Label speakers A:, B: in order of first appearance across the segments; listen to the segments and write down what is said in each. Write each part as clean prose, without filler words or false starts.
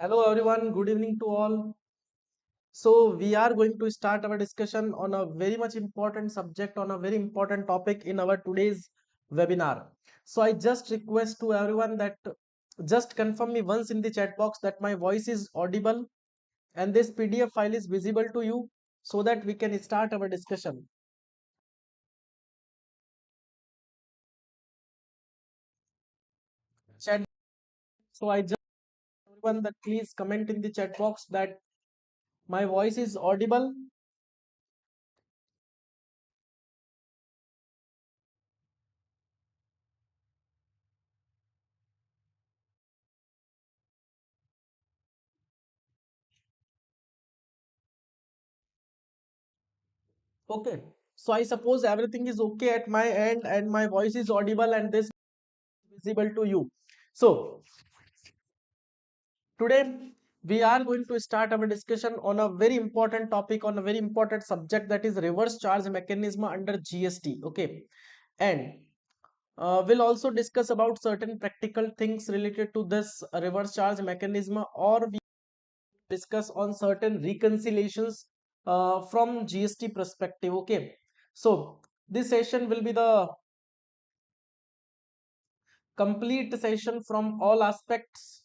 A: Hello everyone, good evening to all. So we are going to start our discussion on a very much important subject, on a very important topic in our today's webinar. So I just request to everyone that just confirm me once in the chat box that my voice is audible and this PDF file is visible to you so that we can start our discussion. Chat. So I just everyone that please comment in the chat box that my voice is audible. Okay. So I suppose everything is okay at my end and my voice is audible and this is visible to you. So today we are going to start our discussion on a very important topic, on a very important subject, that is reverse charge mechanism under GST. Okay. And we'll also discuss about certain practical things related to this reverse charge mechanism, or we discuss on certain reconciliations from GST perspective. Okay. So this session will be the complete session from all aspects.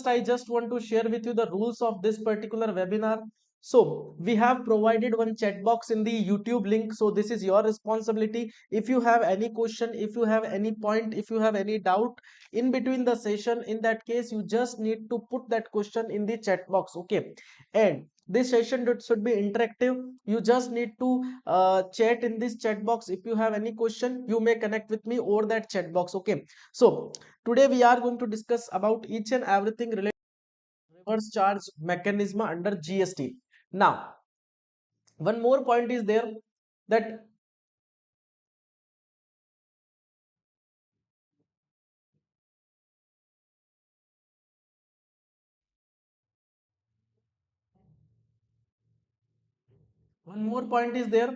A: I just want to share with you the rules of this particular webinar. So we have provided one chat box in the YouTube link. So this is your responsibility. If you have any question, if you have any point, if you have any doubt in between the session, in that case, you just need to put that question in the chat box. Okay. And this session should be interactive. You just need to chat in this chat box. If you have any question, you may connect with me over that chat box. Okay. So today we are going to discuss about each and everything related to reverse charge mechanism under GST. Now, one more point is there that one more point is there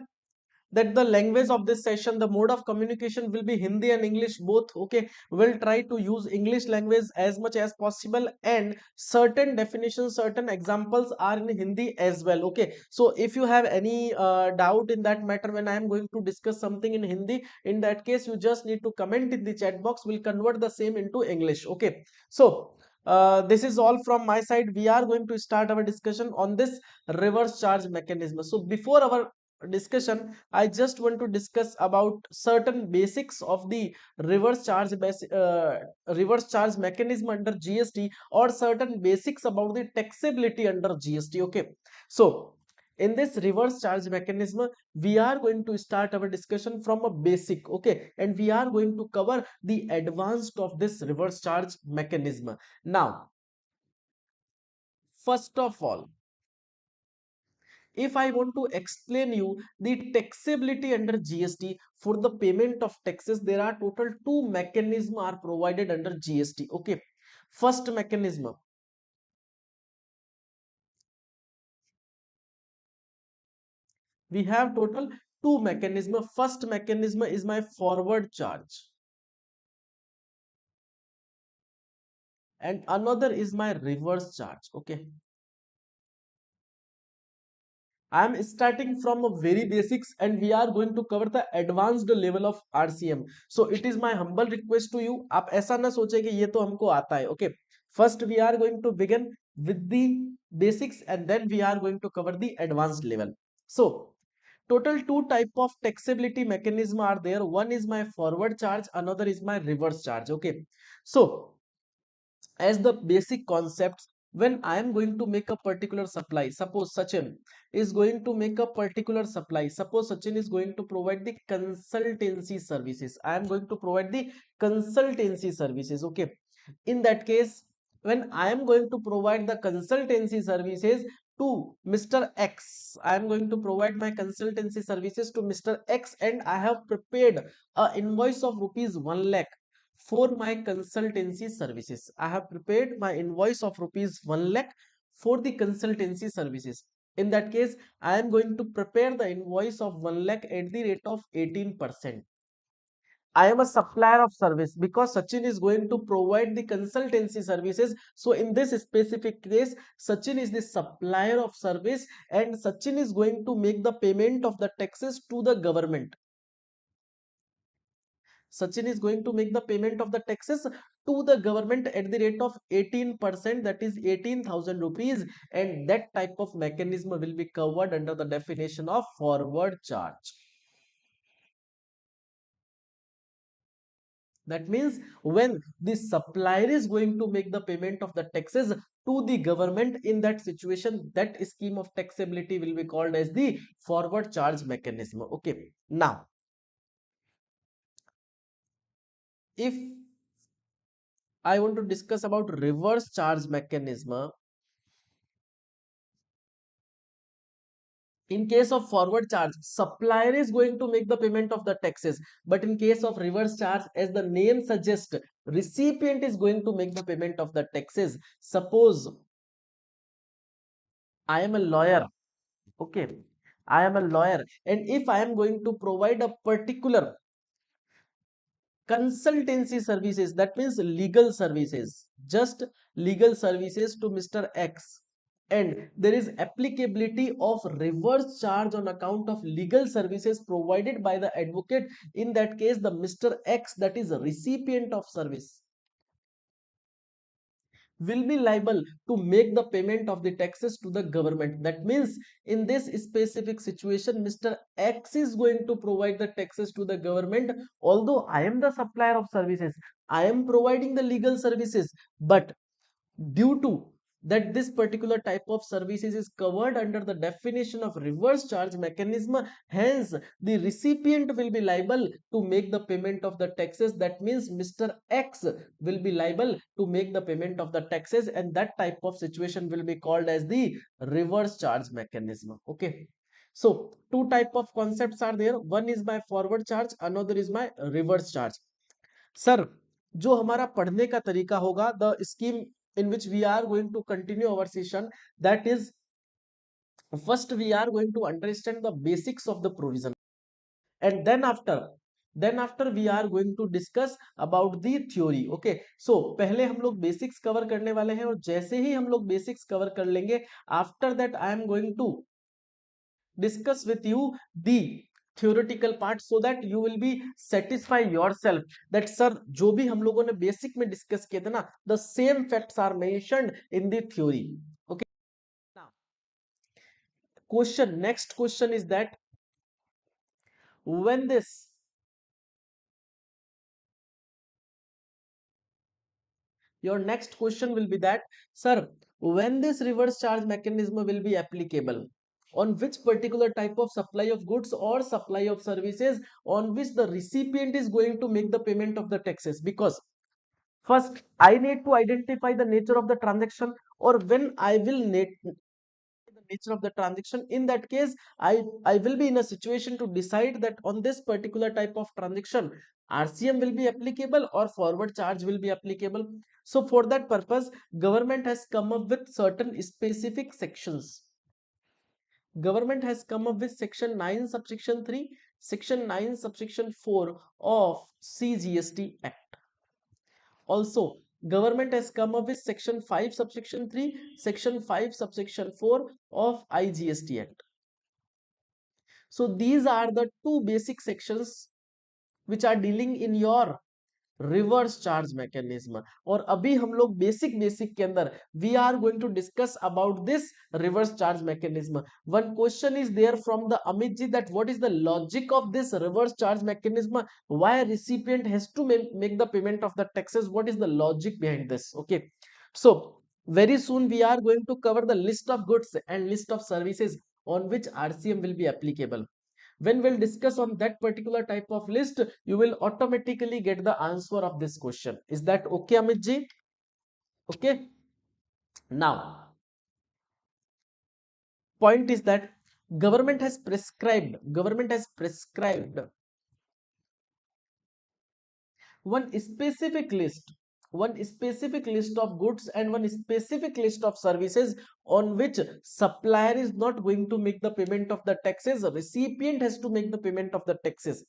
A: that the language of this session, the mode of communication will be Hindi and English both. Okay, we'll try to use English language as much as possible, and certain definitions, certain examples are in Hindi as well. Okay, so if you have any doubt in that matter when I am going to discuss something in Hindi, in that case you just need to comment in the chat box. We'll convert the same into English. Okay, so this is all from my side. We are going to start our discussion on this reverse charge mechanism. So before our discussion, I just want to discuss about certain basics of the reverse charge mechanism under GST, or certain basics about the taxability under GST. Okay, so in this reverse charge mechanism, we are going to start our discussion from a basic. Okay, and we are going to cover the advanced of this reverse charge mechanism. Now, first of all, if I want to explain you the taxability under GST for the payment of taxes, there are total two mechanisms are provided under GST. Okay, first mechanism, we have total two mechanism. First mechanism is my forward charge, and another is my reverse charge. Okay, I am starting from a very basics and we are going to cover the advanced level of RCM. So it is my humble request to you. आप ऐसा ना सोचे कि ये तो हमको आता है. Okay. First we are going to begin with the basics and then we are going to cover the advanced level. So total two type of taxability mechanism are there. One is my forward charge, another is my reverse charge. Okay. So as the basic concepts, when I am going to make a particular supply, suppose Sachin is going to make a particular supply, suppose Sachin is going to provide the consultancy services, I am going to provide the consultancy services. Okay, in that case, when I am going to provide the consultancy services to Mr. X, I am going to provide my consultancy services to Mr. X, and I have prepared a invoice of rupees 1 lakh for my consultancy services. I have prepared my invoice of rupees 1 lakh for the consultancy services. In that case, I am going to prepare the invoice of 1 lakh at the rate of 18%. I am a supplier of service because Sachin is going to provide the consultancy services. So in this specific case, Sachin is the supplier of service and Sachin is going to make the payment of the taxes to the government. Sachin is going to make the payment of the taxes to the government at the rate of 18%, that is 18,000 rupees, and that type of mechanism will be covered under the definition of forward charge. That means when the supplier is going to make the payment of the taxes to the government, in that situation, that scheme of taxability will be called as the forward charge mechanism. Okay. Now, if I want to discuss about reverse charge mechanism, in case of forward charge, supplier is going to make the payment of the taxes, but in case of reverse charge, as the name suggests, recipient is going to make the payment of the taxes. Suppose I am a lawyer. Okay, I am a lawyer, and if I am going to provide a particular consultancy services, that means legal services, just legal services to Mr. X, and there is applicability of reverse charge on account of legal services provided by the advocate, in that case the Mr. X, that is a recipient of service, will be liable to make the payment of the taxes to the government. That means in this specific situation, Mr. X is going to provide the taxes to the government. Although I am the supplier of services, I am providing the legal services, but due to that this particular type of services is covered under the definition of reverse charge mechanism, hence the recipient will be liable to make the payment of the taxes. That means Mr. X will be liable to make the payment of the taxes, and that type of situation will be called as the reverse charge mechanism. Okay, so two type of concepts are there. One is my forward charge, another is my reverse charge. Sir, जो हमारा पढ़ने का तरीका होगा, the scheme in which we are going to continue our session, that is, first we are going to understand the basics of the provision, and then after we are going to discuss about the theory. Okay, so पहले हम लोग basics cover करने वाले हैं, और जैसे ही हम लोग बेसिक्स कवर कर लेंगे, after that I am going to discuss with you the theoretical part, so that you will be satisfy yourself that sir, जो भी हम लोगों ने बेसिक में डिस्कस किए थे ना, the same facts are mentioned in the theory. Okay, now next question is that when this your next question will be that sir, when this reverse charge mechanism will be applicable, on which particular type of supply of goods or supply of services on which the recipient is going to make the payment of the taxes. Because first I need to identify the nature of the transaction, or when I will need the nature of the transaction, in that case I will be in a situation to decide that on this particular type of transaction RCM will be applicable or forward charge will be applicable. So for that purpose, government has come up with certain specific sections. Government has come up with section 9 subsection 3, section 9 subsection 4 of CGST Act. Also, government has come up with section 5 subsection 3, section 5 subsection 4 of IGST Act. So these are the two basic sections which are dealing in your reverse charge mechanism. और अभी हम लोग basic के अंदर we are going to discuss about this reverse charge mechanism. One question is there from the Amit ji, that what is the logic of this reverse charge mechanism, why recipient has to make the payment of the taxes, what is the logic behind this? Okay, so very soon we are going to cover the list of goods and list of services on which RCM will be applicable. When we'll discuss on that particular type of list, you will automatically get the answer of this question. Is that okay, Amit ji? Okay. Now, point is that government has prescribed one specific list, of goods and one specific list of services on which supplier is not going to make the payment of the taxes, recipient has to make the payment of the taxes.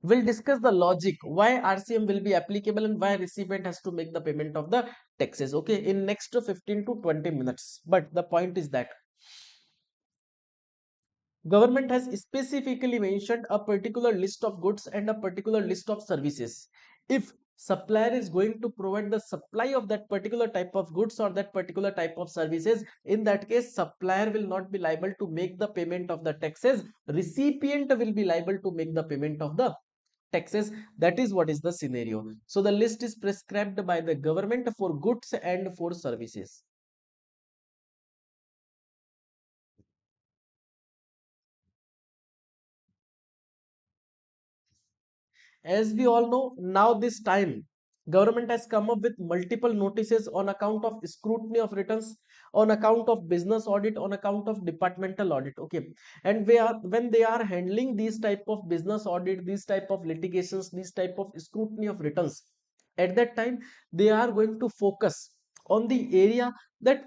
A: We'll discuss the logic why RCM will be applicable and why recipient has to make the payment of the taxes, okay, in next 15 to 20 minutes. But the point is that government has specifically mentioned a particular list of goods and a particular list of services. If supplier is going to provide the supply of that particular type of goods or that particular type of services, in that case supplier will not be liable to make the payment of the taxes, recipient will be liable to make the payment of the taxes. That is what is the scenario. So the list is prescribed by the government for goods and for services. As we all know, now this time, government has come up with multiple notices on account of scrutiny of returns, on account of business audit, on account of departmental audit. Okay, and when they are handling these type of business audit, these type of litigations, these type of scrutiny of returns, at that time they are going to focus on the area that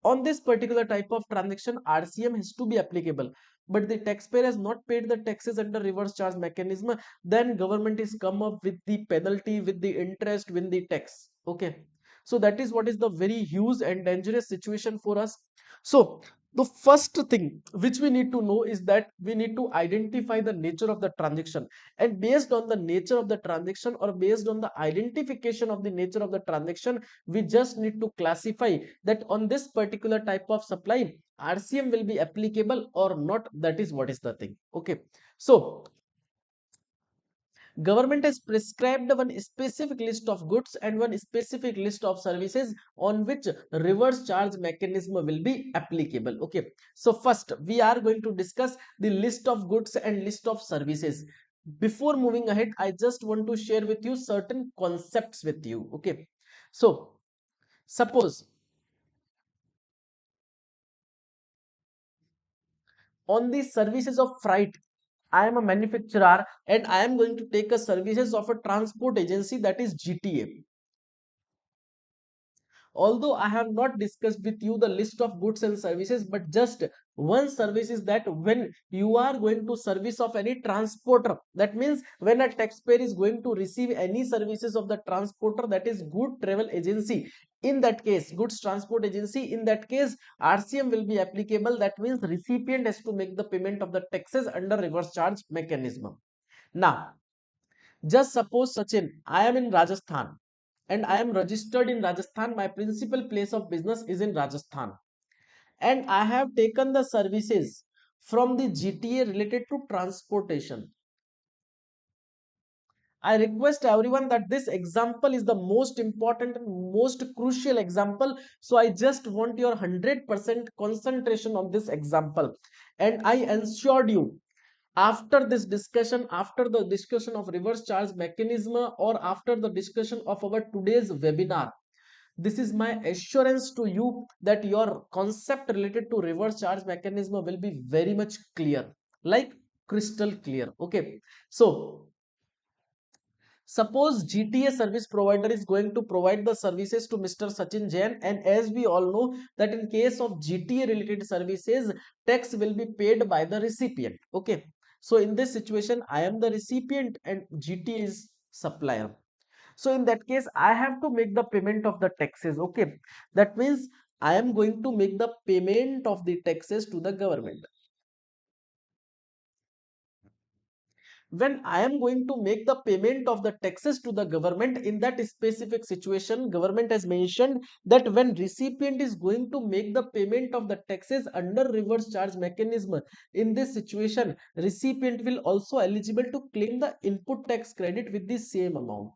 A: on this particular type of transaction RCM has to be applicable, but the taxpayer has not paid the taxes under reverse charge mechanism, then government is come up with the penalty, with the interest, with the tax. Okay, so that is what is the very huge and dangerous situation for us. So the first thing which we need to know is that we need to identify the nature of the transaction, and based on the nature of the transaction or based on the identification of the nature of the transaction, we just need to classify that on this particular type of supply RCM will be applicable or not. That is what is the thing. Okay, so government has prescribed one specific list of goods and one specific list of services on which reverse charge mechanism will be applicable. Okay, so first we are going to discuss the list of goods and list of services. Before moving ahead, I just want to share with you certain concepts with you. Okay, so suppose on the services of freight, I am a manufacturer and I am going to take a services of a transport agency, that is GTA. Although I have not discussed with you the list of goods and services, but just one service is that when you are going to service of any transporter, that means when a taxpayer is going to receive any services of the transporter, that is good travel agency, in that case goods transport agency, in that case RCM will be applicable. That means recipient has to make the payment of the taxes under reverse charge mechanism. Now just suppose, Sachin, I am in Rajasthan and I am registered in Rajasthan. My principal place of business is in Rajasthan. And I have taken the services from the GTA related to transportation. I request everyone that this example is the most important and most crucial example. So I just want your 100% concentration on this example. And I ensured you, after this discussion, after the discussion of reverse charge mechanism or after the discussion of our today's webinar, this is my assurance to you that your concept related to reverse charge mechanism will be very much clear, like crystal clear. Okay, so suppose GTA service provider is going to provide the services to Mr. Sachin Jain, and as we all know that in case of GTA related services, tax will be paid by the recipient. Okay, so in this situation, I am the recipient and GTA is supplier. So in that case, I have to make the payment of the taxes. Okay, that means I am going to make the payment of the taxes to the government. When I am going to make the payment of the taxes to the government, in that specific situation, government has mentioned that when recipient is going to make the payment of the taxes under reverse charge mechanism, in this situation, recipient will also eligible to claim the input tax credit with the same amount.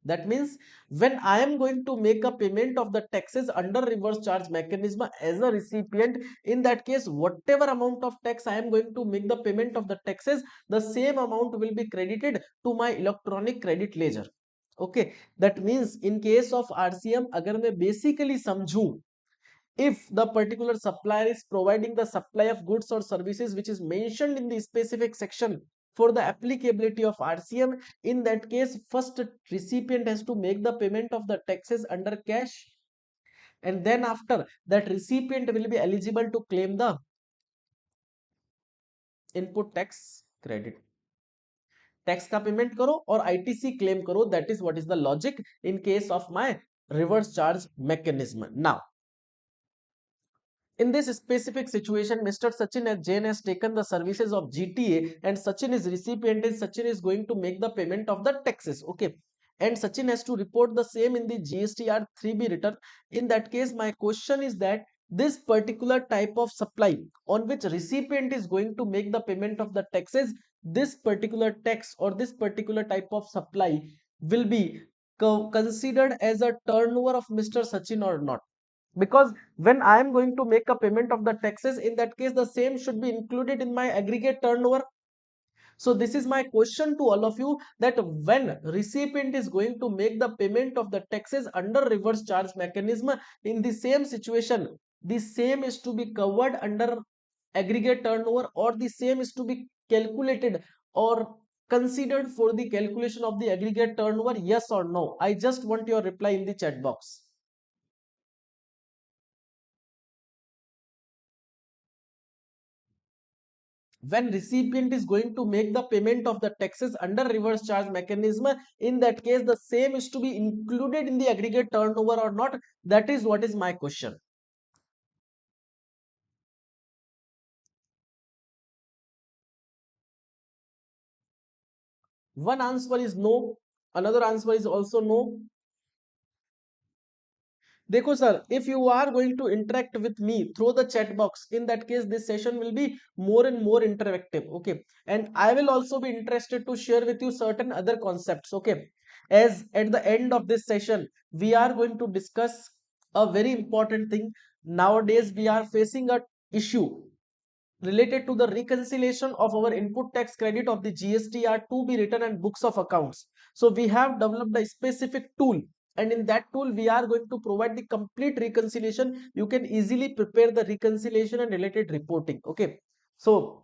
A: That means when I am going to make a payment of the taxes under reverse charge mechanism as a recipient, in that case, whatever amount of tax I am going to make the payment of the taxes, the same amount will be credited to my electronic credit ledger. Okay, that means in case of RCM, अगर मैं basically समझूं, if the particular supplier is providing the supply of goods or services which is mentioned in the specific section for the applicability of RCM, in that case first recipient has to make the payment of the taxes under cash, and then after that recipient will be eligible to claim the input tax credit, tax का payment करो और ITC claim करो, that is what is the logic in case of my reverse charge mechanism. Now in this specific situation, Mr. Sachin as Jain has taken the services of GTA and Sachin is recipient and Sachin is going to make the payment of the taxes. Okay. And Sachin has to report the same in the GSTR 3B return. In that case, my question is that this particular type of supply on which recipient is going to make the payment of the taxes, this particular tax or this particular type of supply will be considered as a turnover of Mr. Sachin or not, because when I am going to make a payment of the taxes, in that case the same should be included in my aggregate turnover. So this is my question to all of you, that when recipient is going to make the payment of the taxes under reverse charge mechanism, in the same situation the same is to be covered under aggregate turnover, or the same is to be calculated or considered for the calculation of the aggregate turnover, yes or no? I just want your reply in the chat box. When recipient is going to make the payment of the taxes under reverse charge mechanism, in that case the same is to be included in the aggregate turnover or not? That is what is my question. One answer is no, another answer is also no. देखो sir, if you are going to interact with me through the chat box, in that case this session will be more and more interactive. Okay, and I will also be interested to share with you certain other concepts. Okay, as at the end of this session we are going to discuss a very important thing. Nowadays we are facing a issue related to the reconciliation of our input tax credit of the GSTR to be written and books of accounts. So we have developed a specific tool, and in that tool we are going to provide the complete reconciliation. You can easily prepare the reconciliation and related reporting. Okay, so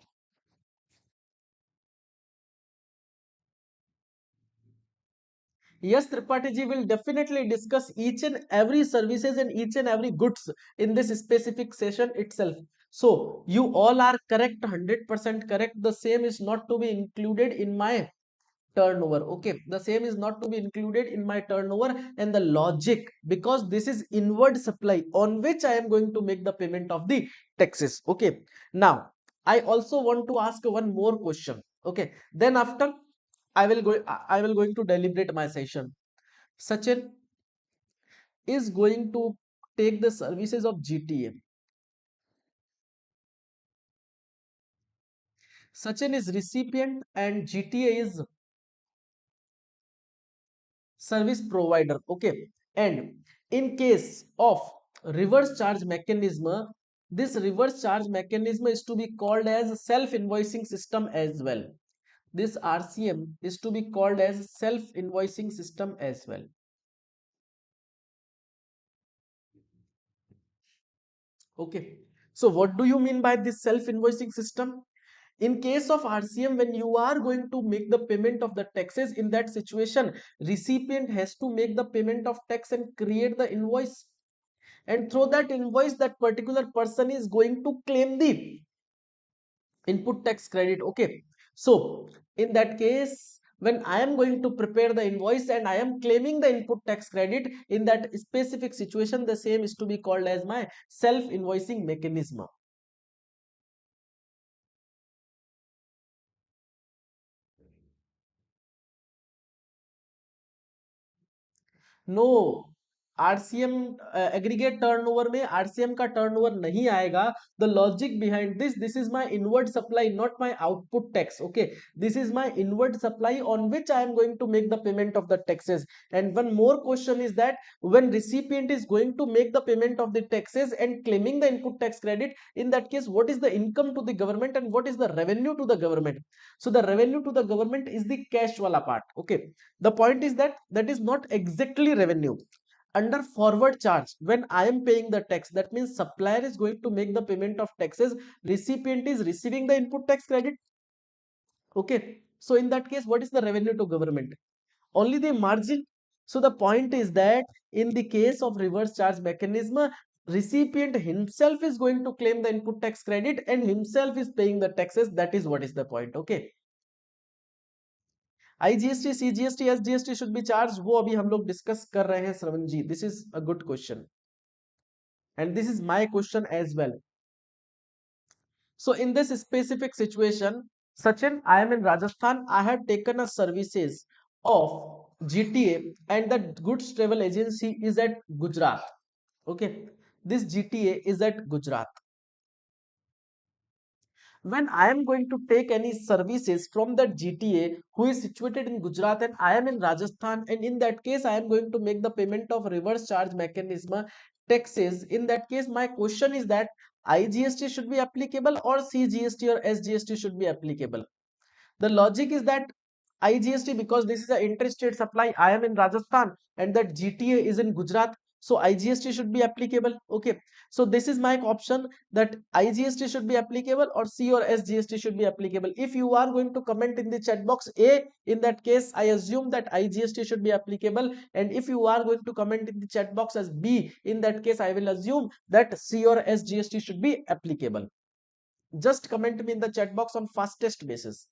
A: yes, Tripathi ji will definitely discuss each and every services and each and every goods in this specific session itself. So you all are correct, 100% correct. The same is not to be included in my turnover. Okay, the same is not to be included in my turnover, and the logic, because this is inward supply on which I am going to make the payment of the taxes. Okay, now I also want to ask one more question. Okay, then after I will going to deliberate my session. Sachin is going to take the services of GTA. Sachin is recipient and GTA is service provider. Okay, and in case of reverse charge mechanism, this reverse charge mechanism is to be called as self invoicing system as well. This RCM is to be called as self invoicing system as well. Okay, so what do you mean by this self invoicing system? In case of RCM, when you are going to make the payment of the taxes, in that situation recipient has to make the payment of tax and create the invoice, and through that invoice that particular person is going to claim the input tax credit. Okay, so in that case when I am going to prepare the invoice and I am claiming the input tax credit, in that specific situation the same is to be called as my self invoicing mechanism. No, RCM aggregate turnover में RCM का turnover नहीं आएगा. The logic behind this is my inward supply, not my output tax. Okay, this is my inward supply on which I am going to make the payment of the taxes. And one more question is that when recipient is going to make the payment of the taxes and claiming the input tax credit, in that case what is the income to the government and what is the revenue to the government? So the revenue to the government is the cash wala part. Okay, the point is that that is not exactly revenue. Under forward charge, when I am paying the tax, that means supplier is going to make the payment of taxes, recipient is receiving the input tax credit. Okay, so in that case what is the revenue to government? Only the margin. So the point is that in the case of reverse charge mechanism, recipient himself is going to claim the input tax credit and himself is paying the taxes. That is what is the point. Okay, IGST, CGST, SGST should be charged, वो अभी हम लोग discuss कर रहे हैं Shravan ji. This is a good question and this is my question as well. So in this specific situation, Sachin, I am in Rajasthan. I have taken a services of GTA and the goods travel agency is at Gujarat. Okay, this GTA is at Gujarat. When I am going to take any services from that GTA who is situated in Gujarat and I am in Rajasthan, and in that case I am going to make the payment of reverse charge mechanism taxes. In that case, my question is that IGST should be applicable or CGST or SGST should be applicable. The logic is that IGST, because this is an interstate supply, I am in Rajasthan and that GTA is in Gujarat, so IGST should be applicable. Okay, so this is my option, that IGST should be applicable or C or SGST should be applicable. If you are going to comment in the chat box A, in that case I assume that IGST should be applicable, and if you are going to comment in the chat box as B, in that case I will assume that C or SGST should be applicable. Just comment me in the chat box on fastest basis.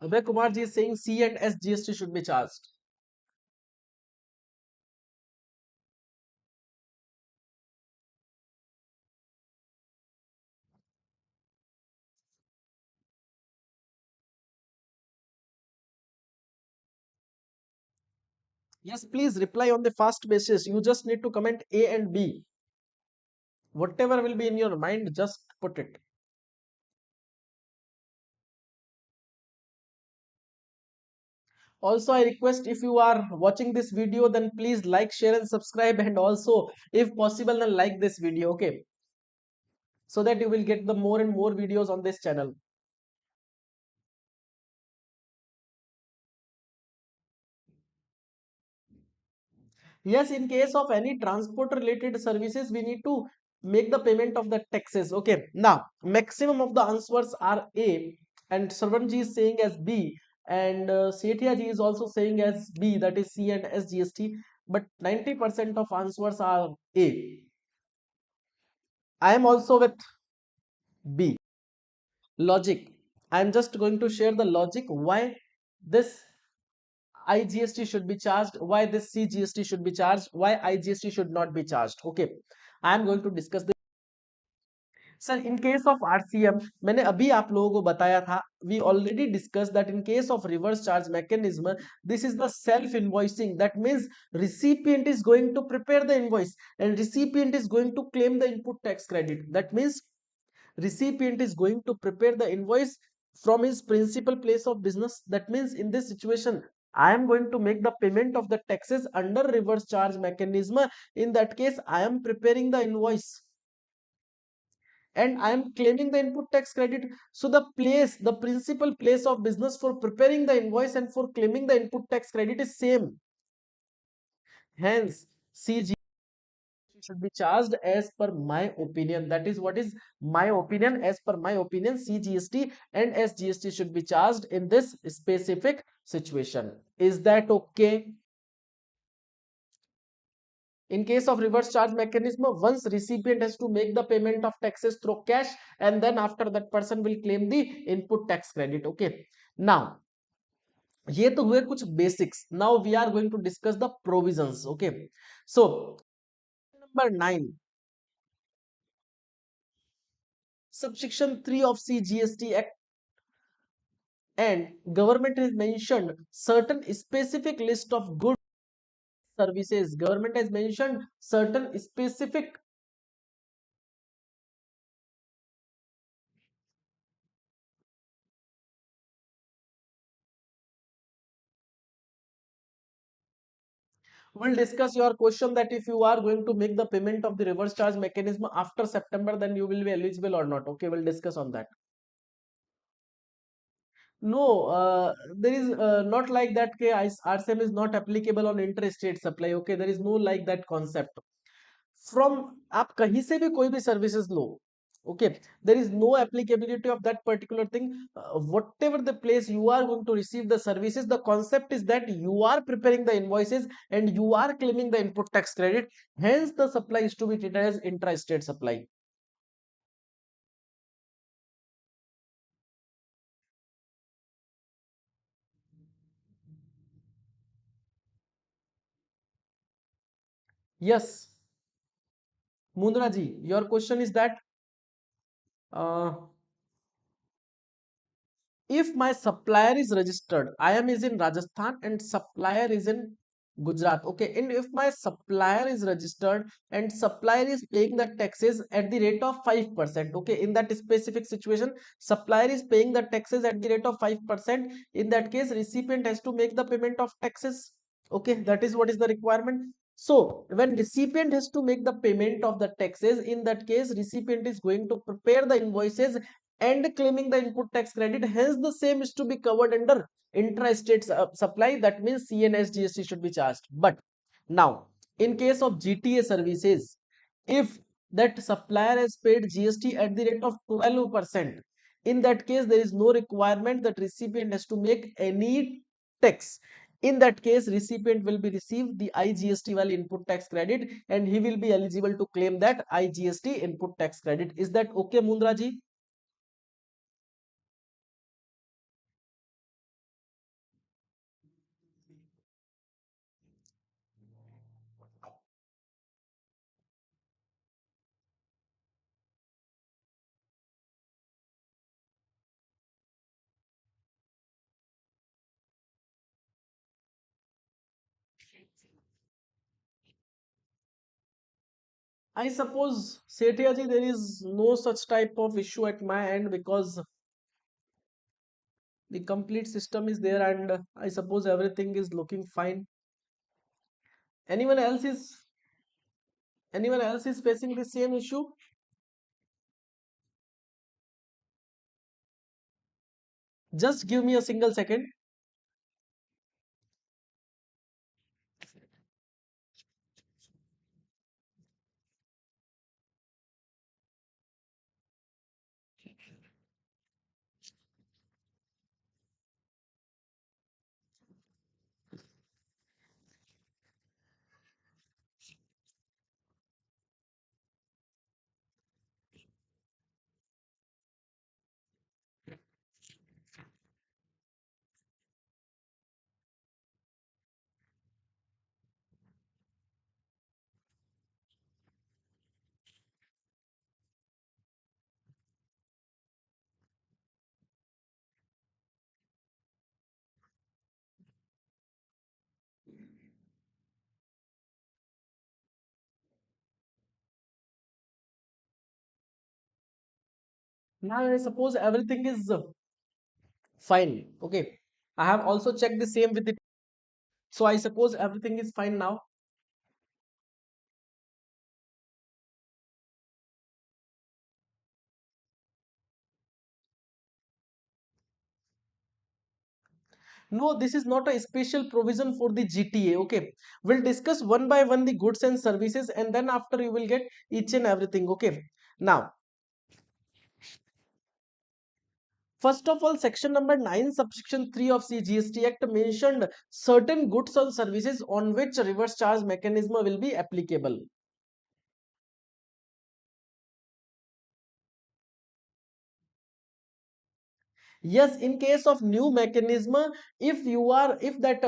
A: Abhay Kumar ji is saying C and S GST should be charged. Yes, please reply on the fast basis. You just need to comment A and B. Whatever will be in your mind, just put it. Also, I request, if you are watching this video, then please like, share and subscribe, and also if possible then like this video, okay? So that you will get the more and more videos on this channel. Yes, in case of any transport related services, we need to make the payment of the taxes. Okay, now maximum of the answers are A, and Sarvanji is saying as B, and Sethia ji is also saying as B, that is C and SGST, but 90% of answers are A. I am also with B. Logic. I am just going to share the logic why this IGST should be charged, why this CGST should be charged, why IGST should not be charged. Okay, I am going to discuss this. Sir, in case of RCM, मैंने अभी आप लोगों को बताया था, we already discussed that in case of reverse charge mechanism, this is the self invoicing. That means recipient is going to prepare the invoice and recipient is going to claim the input tax credit. That means recipient is going to prepare the invoice from his principal place of business. That means in this situation, I am going to make the payment of the taxes under reverse charge mechanism. In that case, I am preparing the invoice and I am claiming the input tax credit. So the place, the principal place of business for preparing the invoice and for claiming the input tax credit is same. Hence, CG should be charged as per my opinion. That is what is my opinion. As per my opinion, CGST and SGST should be charged in this specific situation. Is that okay? In case of reverse charge mechanism, once recipient has to make the payment of taxes through cash, and then after that person will claim the input tax credit. Okay. Now, ये तो हुए कुछ basics. Now we are going to discuss the provisions. Okay. So, number 9. Subsection 3 of CGST Act, and government has mentioned certain specific list of goods services. Government has mentioned certain specific. We'll discuss your question that if you are going to make the payment of the reverse charge mechanism after September, then you will be eligible or not. Okay, we'll discuss on that. No, there is not like that. RCM is not applicable on interstate supply. Okay, there is no like that concept. From आप कहीं से भी कोई भी services low, Okay, there is no applicability of that particular thing. Whatever the place you are going to receive the services, the concept is that you are preparing the invoices and you are claiming the input tax credit, hence the supply is to be treated as intra-state supply. Yes, Mundra ji, your question is that uh, if my supplier is registered, I am is in Rajasthan and supplier is in Gujarat. Okay, and if my supplier is registered and supplier is paying the taxes at the rate of 5%, okay, in that specific situation, supplier is paying the taxes at the rate of 5%. In that case, recipient has to make the payment of taxes. Okay, that is what is the requirement. So when recipient has to make the payment of the taxes, in that case, recipient is going to prepare the invoices and claiming the input tax credit. Hence, the same is to be covered under intra-state supply. That means CNS GST should be charged. But now, in case of GTA services, if that supplier has paid GST at the rate of 12%, in that case, there is no requirement that recipient has to make any tax. In that case, recipient will be received the IGST value input tax credit and he will be eligible to claim that IGST input tax credit. Is that okay, Mundra ji? I suppose, Sethia there is no such type of issue at my end because the complete system is there and I suppose everything is looking fine. Anyone else is anyone else is facing the same issue? Just give me a single second. Now I suppose everything is fine. Okay. I have also checked the same with it. So I suppose everything is fine now. No, this is not a special provision for the GTA. Okay. We'll discuss one by one the goods and services and then after you will get each and everything. Okay. Now, first of all, section number 9, subsection 3 of CGST Act mentioned certain goods or services on which reverse charge mechanism will be applicable. Yes, in case of new mechanism, if that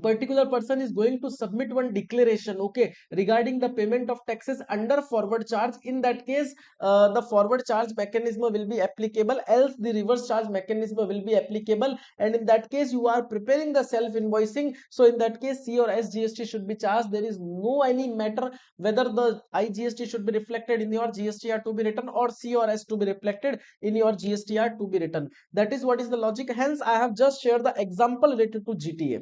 A: particular person is going to submit one declaration, okay, regarding the payment of taxes under forward charge, in that case the forward charge mechanism will be applicable, else the reverse charge mechanism will be applicable, and in that case you are preparing the self invoicing, so in that case C or S GST should be charged. There is no any matter whether the IGST should be reflected in your GSTR to be written or C or S to be reflected in your GSTR to be written. That is what is the logic. Hence I have just shared the example related to GTA.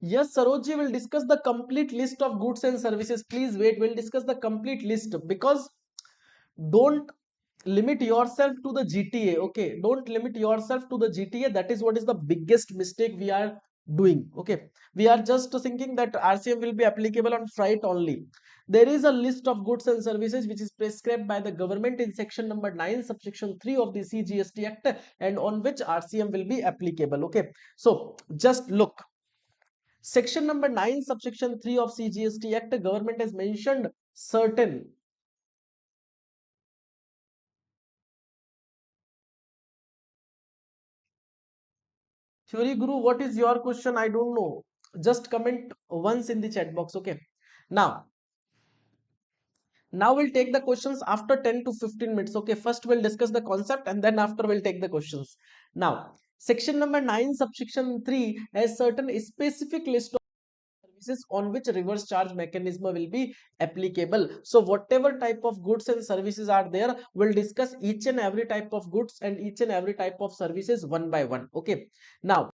A: Yes, Sarojji will discuss the complete list of goods and services. Please wait, we'll discuss the complete list because don't limit yourself to the GTA. Okay, don't limit yourself to the GTA. That is what is the biggest mistake we are doing. Okay, we are just thinking that RCM will be applicable on freight only. There is a list of goods and services which is prescribed by the government in section number 9 subsection 3 of the CGST Act, and on which RCM will be applicable. Okay, so just look, section number 9 subsection 3 of CGST Act, government has mentioned certain. Theory Guru, what is your question? I don't know. Just comment once in the chat box. Okay. Now, now we'll take the questions after 10 to 15 minutes. Okay. First, we'll discuss the concept and then after we'll take the questions. Now, section number 9, subsection 3 has certain specific list of services on which reverse charge mechanism will be applicable. So whatever type of goods and services are there, we'll discuss each and every type of goods and each and every type of services one by one. Okay. Now,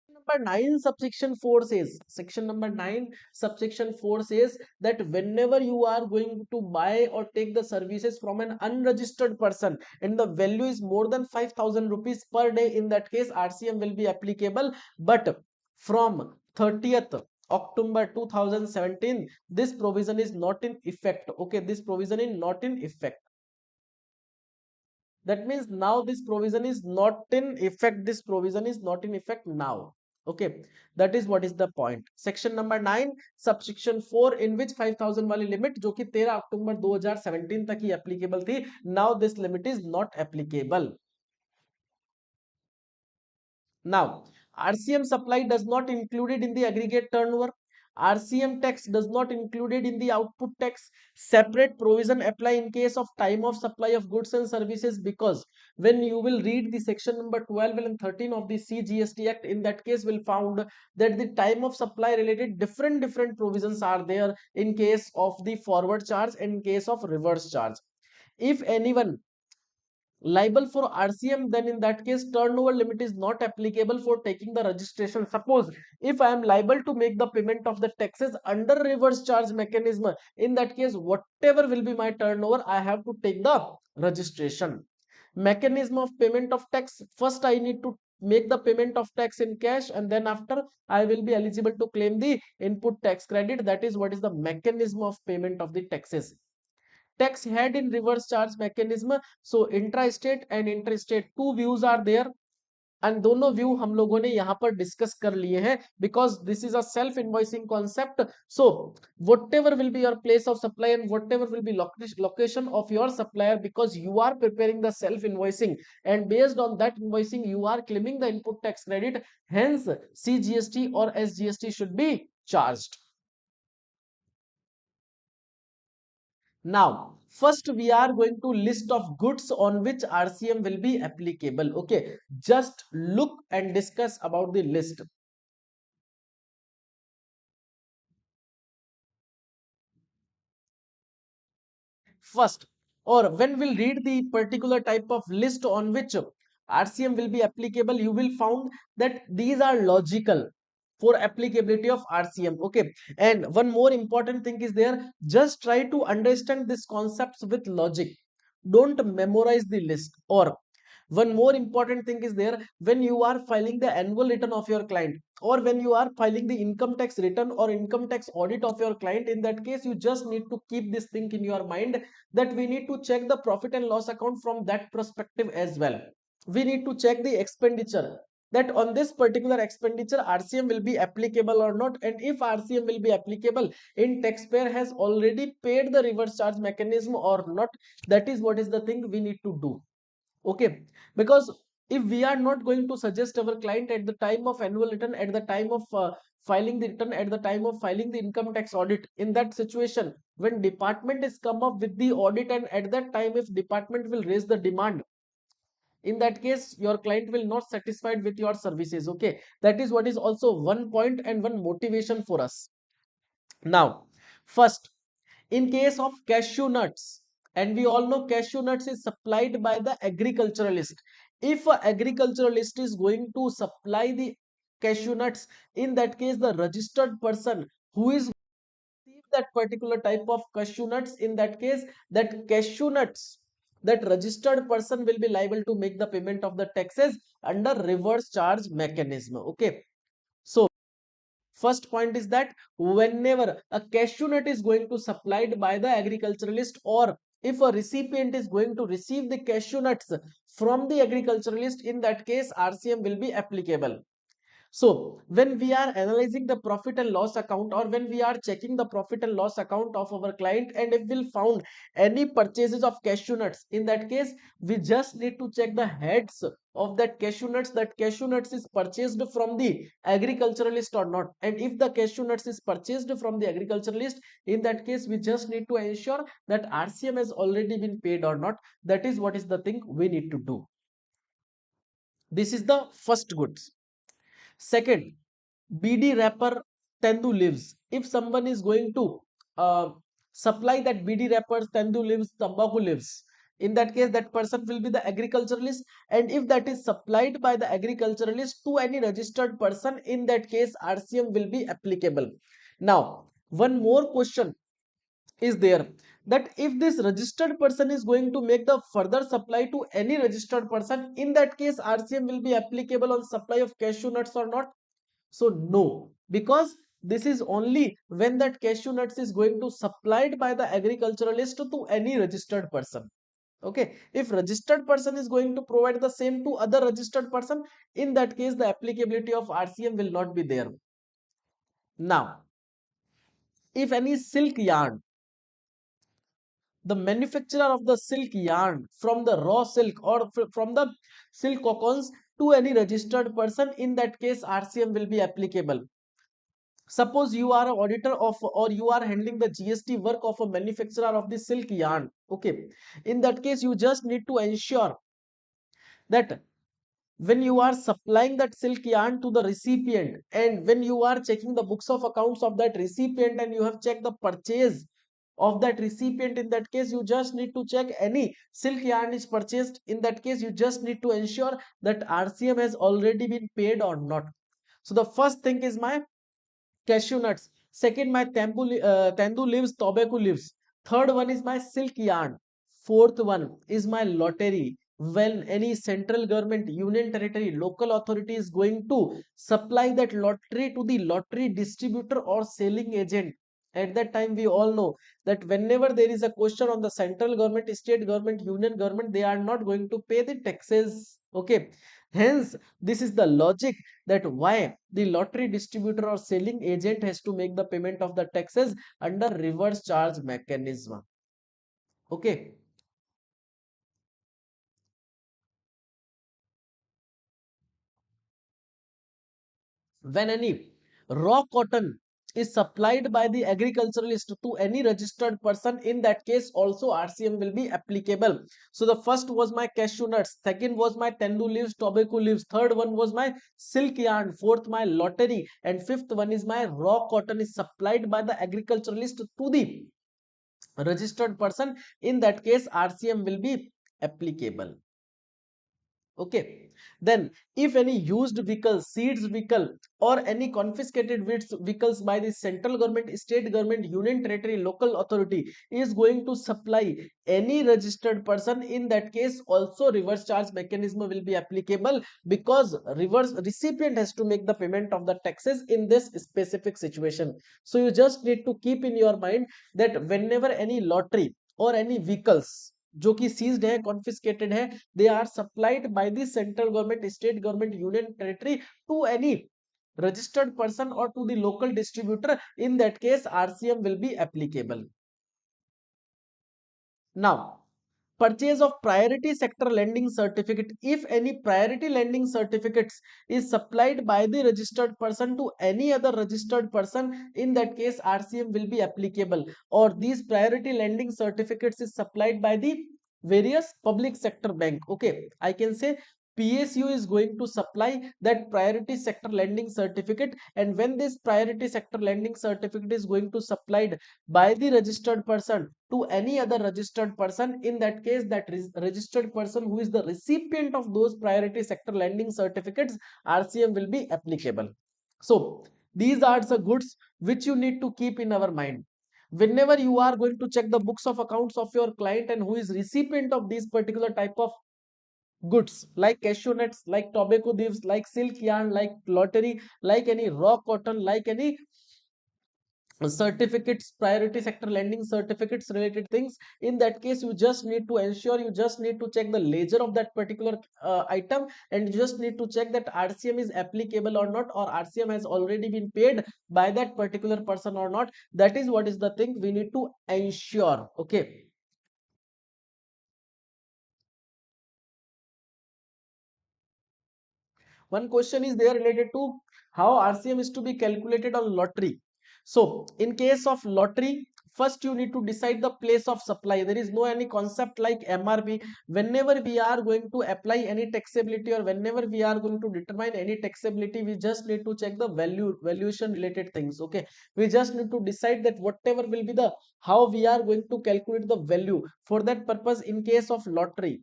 A: number 9 subsection 4 says, section number 9 subsection 4 says that whenever you are going to buy or take the services from an unregistered person and the value is more than 5,000 rupees per day, in that case RCM will be applicable. But from 30th October 2017, this provision is not in effect. Okay, this provision is not in effect. That means now this provision is not in effect. This provision is not in effect now. Okay, that is what is the point. Section number 9 subsection 4, in which 5,000 वाली limit जो कि 13 अक्टूबर 2017 तक ही applicable थी, now this limit is not applicable. Now, RCM supply does not included in the aggregate turnover. RCM tax does not included in the output tax. Separate provision apply in case of time of supply of goods and services, because when you will read the section number 12 and 13 of the CGST Act, in that case will found that the time of supply related different provisions are there in case of the forward charge and in case of reverse charge. If anyone liable for RCM, then in that case turnover limit is not applicable for taking the registration. Suppose if I am liable to make the payment of the taxes under reverse charge mechanism, in that case whatever will be my turnover, I have to take the registration. Mechanism of payment of tax: first I need to make the payment of tax in cash, and then after I will be eligible to claim the input tax credit. That is what is the mechanism of payment of the taxes. Tax head in reverse charge mechanism. So intra-state and interstate two views are there, and दोनों view हम लोगों ने यहाँ पर discuss कर लिए हैं, because this is a self invoicing concept. So whatever will be your place of supply and whatever will be location of your supplier, because you are preparing the self invoicing and based on that invoicing you are claiming the input tax credit, hence CGST और SGST should be charged. Now, first we are going to list of goods on which RCM will be applicable. Okay, just look and discuss about the list. First, or when we'll read the particular type of list on which RCM will be applicable, you will found that these are logical for applicability of RCM. Okay, and one more important thing is there, just try to understand these concepts with logic. Don't memorize the list. Or one more important thing is there, when you are filing the annual return of your client, or when you are filing the income tax return or income tax audit of your client, in that case you just need to keep this thing in your mind, that we need to check the profit and loss account from that perspective as well. We need to check the expenditure, that on this particular expenditure RCM will be applicable or not, and if RCM will be applicable, in taxpayer has already paid the reverse charge mechanism or not. That is what is the thing we need to do. Okay, because if we are not going to suggest our client at the time of annual return, at the time of filing the return, at the time of filing the income tax audit, in that situation when department is come up with the audit, and at that time if department will raise the demand, in that case your client will not satisfied with your services. Okay, that is what is also one point and one motivation for us. Now, first, in case of cashew nuts, and we all know cashew nuts is supplied by the agriculturalist. If a agriculturalist is going to supply the cashew nuts, in that case the registered person who is receive that particular type of cashew nuts, in that case that cashew nuts, that registered person will be liable to make the payment of the taxes under reverse charge mechanism. Okay, so First point is that whenever a cashew nut is going to supplied by the agriculturalist, or if a recipient is going to receive the cashew nuts from the agriculturalist, in that case RCM will be applicable. So when we are analyzing the profit and loss account, or when we are checking the profit and loss account of our client, and if we'll found any purchases of cashew nuts, in that case we just need to check the heads of that cashew nuts, that cashew nuts is purchased from the agriculturalist or not. And if the cashew nuts is purchased from the agriculturalist, in that case we just need to ensure that RCM has already been paid or not. That is what is the thing we need to do. This is the first goods. Second, BD wrapper tendu leaves. If someone is going to uh, supply that BD wrappers, tendu leaves, tambaku leaves, in that case that person will be the agriculturalist. And if that is supplied by the agriculturalist to any registered person, in that case RCM will be applicable. Now, one more question is there, that if this registered person is going to make the further supply to any registered person, in that case RCM will be applicable on supply of cashew nuts or not? So no, because this is only when that cashew nuts is going to supplied by the agriculturalist to any registered person. Okay, if registered person is going to provide the same to other registered person, in that case the applicability of RCM will not be there. Now, if any silk yarn, the manufacturer of the silk yarn from the raw silk, or from the silk cocoons to any registered person, in that case RCM will be applicable. Suppose you are an auditor of, or you are handling the GST work of a manufacturer of the silk yarn. Okay, in that case you just need to ensure that when you are supplying that silk yarn to the recipient, and when you are checking the books of accounts of that recipient, and you have checked the purchase of that recipient, in that case you just need to check any silk yarn is purchased, in that case you just need to ensure that RCM has already been paid or not. So the first thing is my cashew nuts. Second, my tendu leaves, tobacco leaves. Third one is my silk yarn. Fourth one is my lottery. When any central government, union territory, local authority is going to supply that lottery to the lottery distributor or selling agent, at that time we all know that whenever there is a question on the central government, state government, union government, they are not going to pay the taxes. Okay, hence this is the logic that why the lottery distributor or selling agent has to make the payment of the taxes under reverse charge mechanism. Okay, when any raw cotton is supplied by the agriculturalist to any registered person, in that case also RCM will be applicable. So the first was my cashew nuts, second was my tendu leaves, tobacco leaves, third one was my silk yarn, fourth my lottery, and fifth one is my raw cotton is supplied by the agriculturalist to the registered person. In that case RCM will be applicable. Okay, then if any used vehicle, seeds vehicle, or any confiscated vehicles by the central government, state government, union territory, local authority is going to supply any registered person, in that case also reverse charge mechanism will be applicable, because reverse recipient has to make the payment of the taxes in this specific situation. So you just need to keep in your mind that whenever any lottery or any vehicles जो कि seized है, confiscated है, they are supplied by the central government, state government, union territory to any registered person or to the local distributor, in that case RCM will be applicable. Now, purchase of priority sector lending certificate. If any priority lending certificates is supplied by the registered person to any other registered person, in that case RCM will be applicable. Or these priority lending certificates is supplied by the various public sector bank. Okay, I can say PSU is going to supply that priority sector lending certificate, and when this priority sector lending certificate is going to supplied by the registered person to any other registered person, in that case that registered person who is the recipient of those priority sector lending certificates, RCM will be applicable. So these are the goods which you need to keep in our mind whenever you are going to check the books of accounts of your client and who is recipient of these particular type of goods like cashew nuts, like tobacco leaves, like silk yarn, like lottery, like any raw cotton, like any certificates, priority sector lending certificates related things. In that case, you just need to ensure, you just need to check the ledger of that particular item, and you just need to check that RCM is applicable or not, or RCM has already been paid by that particular person or not. That is what is the thing we need to ensure. Okay. One question is there related to how RCM is to be calculated on lottery. So in case of lottery, first you need to decide the place of supply. There is no any concept like MRP. Whenever we are going to apply any taxability, or whenever we are going to determine any taxability, we just need to check the valuation related things. Okay, we just need to decide that whatever will be the, how we are going to calculate the value. For that purpose, in case of lottery,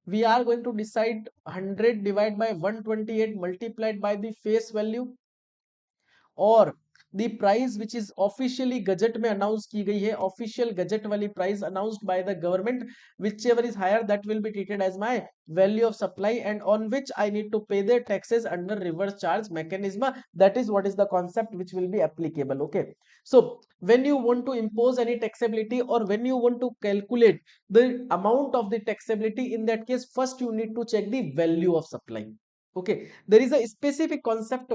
A: we are going to decide 100 divided by 128 multiplied by the face value, और the price which is officially gazette में announce की गई है, official gazette वाली price announced by the government, whichever is higher that will be treated as my value of supply, and on which I need to pay the taxes under reverse charge mechanism. That is what is the concept which will be applicable. Okay, so when you want to impose any taxability, or when you want to calculate the amount of the taxability, in that case first you need to check the value of supply. Okay, there is a specific concept.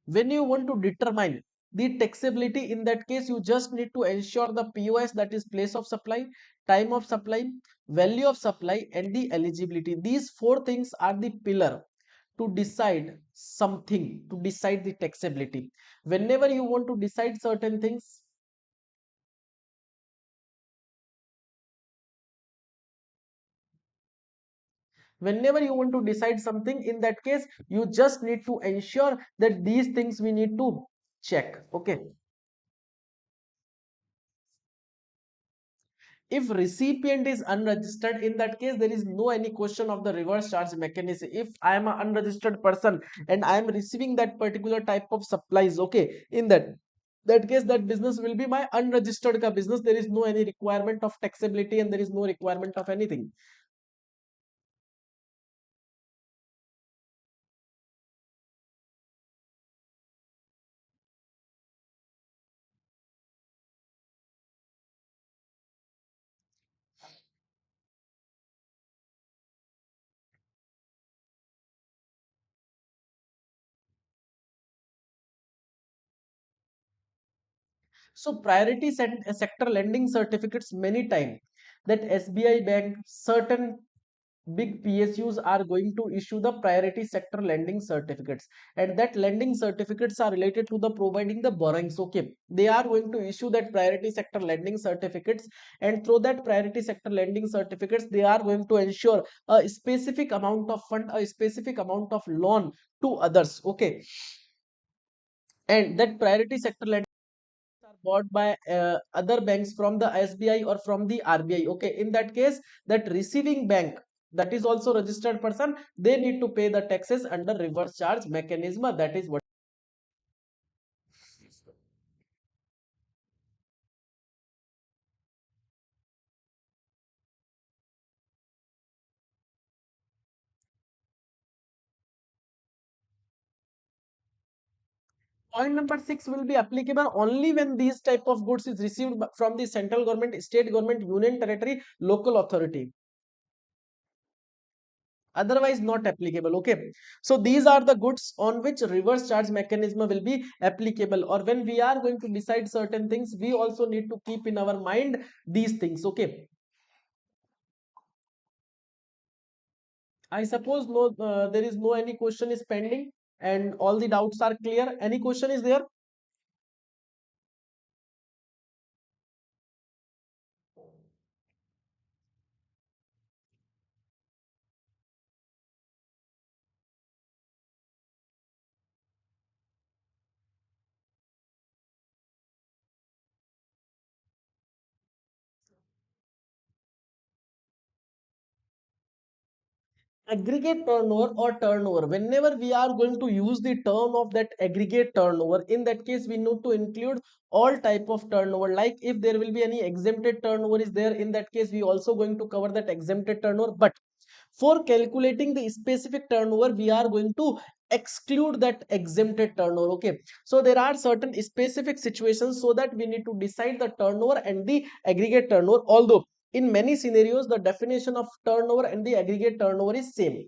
A: When you want to determine the taxability, in that case you just need to ensure the POS, that is place of supply, time of supply, value of supply, and the eligibility. These four things are the pillar to decide something, to decide the taxability. Whenever you want to decide certain things, whenever you want to decide something, in that case you just need to ensure that these things we need to check. Okay, if recipient is unregistered, in that case there is no any question of the reverse charge mechanism. If I am an unregistered person and I am receiving that particular type of supplies, okay, in that case that business will be my unregistered ka business. There is no any requirement of taxability, and there is no requirement of anything. So priority sector lending certificates, many time that SBI bank, certain big PSUs are going to issue the priority sector lending certificates, and that lending certificates are related to the providing the borrowings. Okay, they are going to issue that priority sector lending certificates, and through that priority sector lending certificates they are going to ensure a specific amount of fund, a specific amount of loan to others. Okay, and that priority sector lending are bought by other banks from the SBI or from the RBI. Okay, in that case, that receiving bank, that is also registered person, they need to pay the taxes under reverse charge mechanism. That is what. Point number 6 will be applicable only when these type of goods is received from the central government, state government, union territory, local authority. Otherwise not applicable. Okay, so these are the goods on which reverse charge mechanism will be applicable, or when we are going to decide certain things, we also need to keep in our mind these things. Okay, I suppose no, there is no any question is pending, and all the doubts are clear. Any question is there? Aggregate turnover or turnover, whenever we are going to use the term of that aggregate turnover, in that case we need to include all type of turnover. Like if there will be any exempted turnover is there, in that case we also going to cover that exempted turnover. But for calculating the specific turnover, we are going to exclude that exempted turnover. Okay, so there are certain specific situations, so that we need to decide the turnover and the aggregate turnover, although in many scenarios the definition of turnover and the aggregate turnover is same.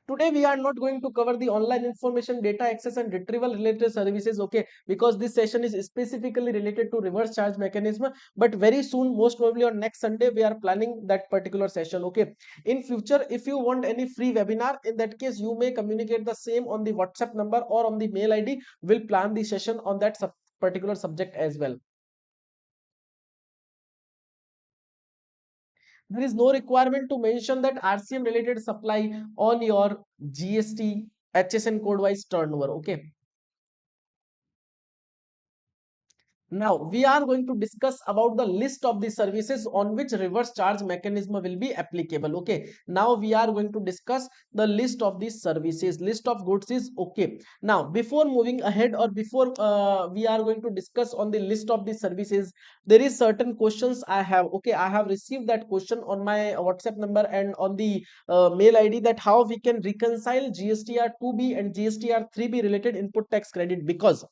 A: Today we are not going to cover the online information data access and retrieval related services, okay, because this session is specifically related to reverse charge mechanism. But very soon, most probably on next Sunday, we are planning that particular session, okay. In future, if you want any free webinar, in that case you may communicate the same on the WhatsApp number or on the mail ID. We'll plan the session on that particular subject as well. There is no requirement to mention that RCM related supply on your GST HSN code wise turnover, okay. Now we are going to discuss about the list of the services on which reverse charge mechanism will be applicable. Okay. Now we are going to discuss the list of these services. List of goods is okay. Now before moving ahead, or before we are going to discuss on the list of the services, there is certain questions I have. Okay, I have received that question on my WhatsApp number and on the mail ID, that how we can reconcile GSTR 2B and GSTR 3B related input tax credit, because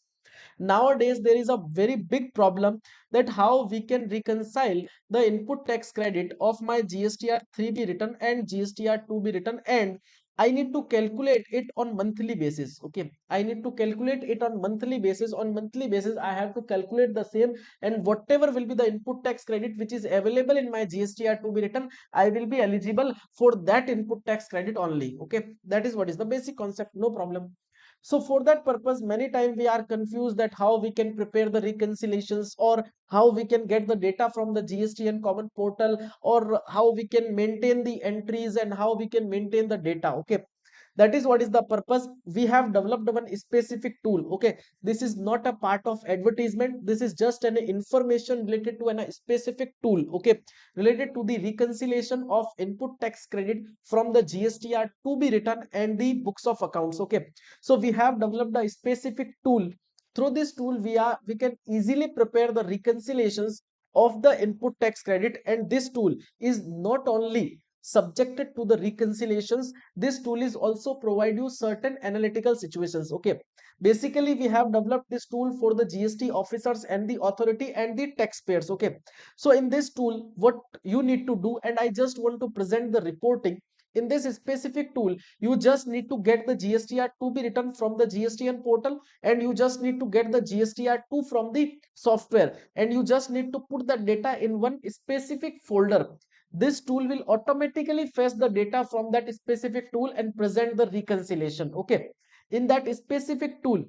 A: nowadays there is a very big problem that how we can reconcile the input tax credit of my GSTR 3B return and GSTR 2B return, and I need to calculate it on monthly basis. Okay, I need to calculate it on monthly basis. On monthly basis, I have to calculate the same, and whatever will be the input tax credit which is available in my GSTR 2B return, I will be eligible for that input tax credit only. Okay, that is what is the basic concept. No problem. So for that purpose, many times we are confused that how we can prepare the reconciliations, or how we can get the data from the GSTN common portal, or how we can maintain the entries and how we can maintain the data. Okay, that is what is the purpose. We have developed one specific tool. Okay, this is not a part of advertisement, this is just an information related to a specific tool, okay, related to the reconciliation of input tax credit from the GSTR to be written and the books of accounts. Okay, so we have developed a specific tool. Through this tool we can easily prepare the reconciliations of the input tax credit, and this tool is not only subjected to the reconciliations, this tool is also provide you certain analytical situations. Okay, basically we have developed this tool for the GST officers and the authority and the taxpayers. Okay, so in this tool what you need to do, and I just want to present the reporting in this specific tool. You just need to get the GSTR to be written from the GSTN portal, and you just need to get the GSTR2 from the software, and you just need to put the data in one specific folder. This tool will automatically fetch the data from that specific tool and present the reconciliation. Okay, in that specific tool.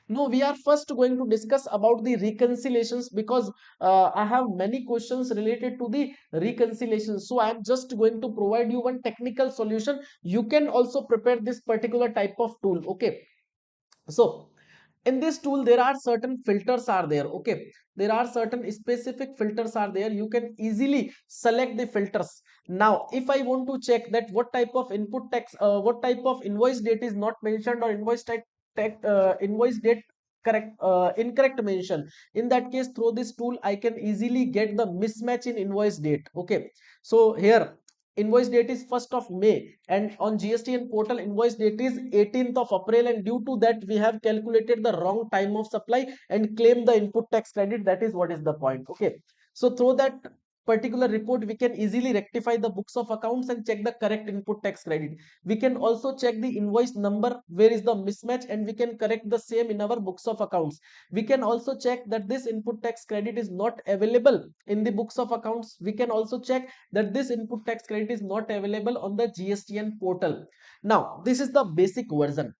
A: No, we are first going to discuss about the reconciliations, because I have many questions related to the reconciliation. So I am just going to provide you one technical solution. You can also prepare this particular type of tool. Okay, so in this tool there are certain filters are there. Okay, there are certain specific filters are there. You can easily select the filters. Now if I want to check that what type of input tax, what type of invoice date is not mentioned, or invoice date correct, incorrect mention, in that case through this tool I can easily get the mismatch in invoice date. Okay, so here invoice date is 1st of May, and on GSTN portal invoice date is 18th of April, and due to that we have calculated the wrong time of supply and claim the input tax credit. That is what is the point. Okay, so through that particular report we can easily rectify the books of accounts and check the correct input tax credit. We can also check the invoice number where is the mismatch, and we can correct the same in our books of accounts. We can also check that this input tax credit is not available in the books of accounts. We can also check that this input tax credit is not available on the GSTN portal. Now this is the basic version.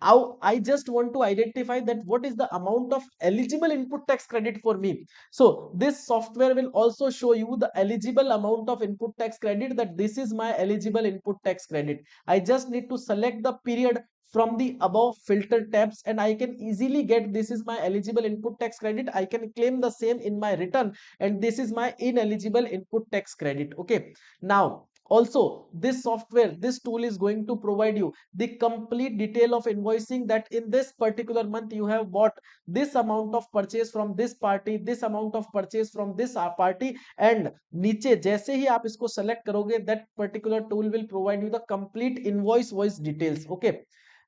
A: How I just want to identify that what is the amount of eligible input tax credit for me. So this software will also show you the eligible amount of input tax credit, that this is my eligible input tax credit. I just need to select the period from the above filter tabs, and I can easily get this is my eligible input tax credit. I can claim the same in my return, and this is my ineligible input tax credit. Okay, now also this software, this tool is going to provide you the complete detail of invoicing, that in this particular month you have bought this amount of purchase from this party, this amount of purchase from this party, and नीचे जैसे ही आप इसको select करोगे, that particular tool will provide you the complete invoice wise details. Okay,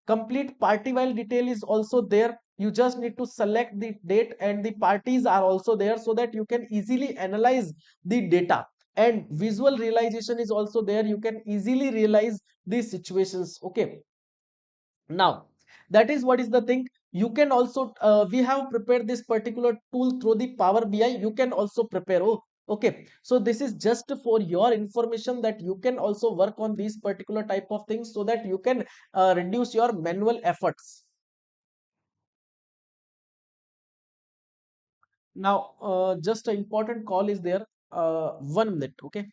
A: complete party wise detail is also there. You just need to select the date, and the parties are also there, so that you can easily analyze the data, and visual realization is also there. You can easily realize these situations. Okay, now that is what is the thing. You can also we have prepared this particular tool through the Power BI. You can also prepare. Oh, okay, so this is just for your information, that you can also work on these particular type of things, so that you can reduce your manual efforts. Now just an important call is there. 1 minute. Okay.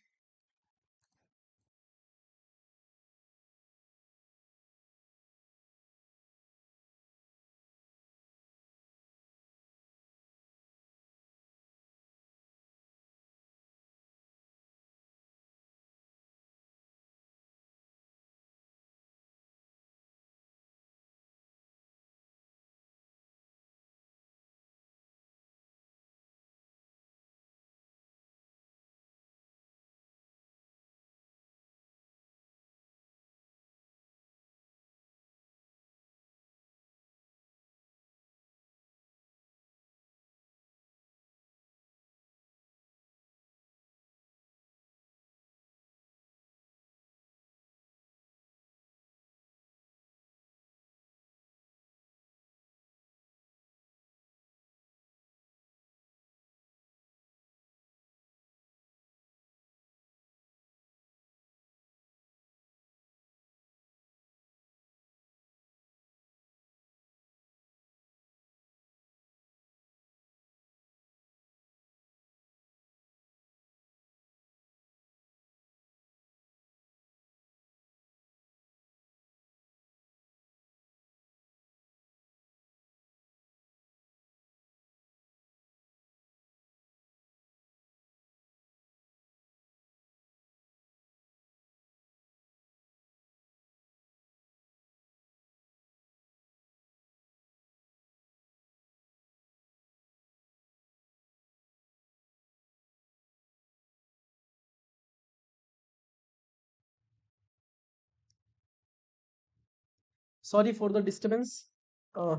A: Sorry for the disturbance. uh,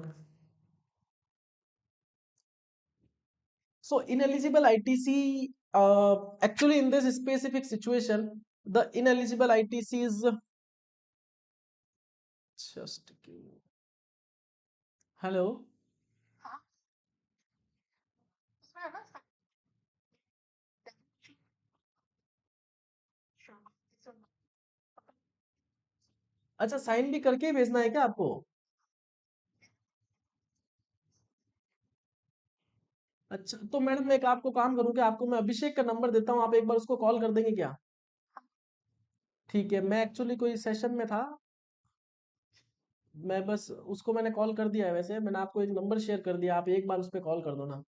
A: So ineligible ITC, actually in this specific situation, the ineligible ITC is just hello. अच्छा, sign भी करके ही भेजना है क्या आपको? अच्छा, तो madam मैं एक आपको काम करूँ क्या, आपको मैं अभिषेक का नंबर देता हूँ, आप एक बार उसको कॉल कर देंगे क्या? ठीक है, मैं एक्चुअली कोई सेशन में था, मैं बस उसको मैंने कॉल कर दिया है, वैसे मैंने आपको एक नंबर शेयर कर दिया, आप एक बार उस पर कॉल कर दो ना।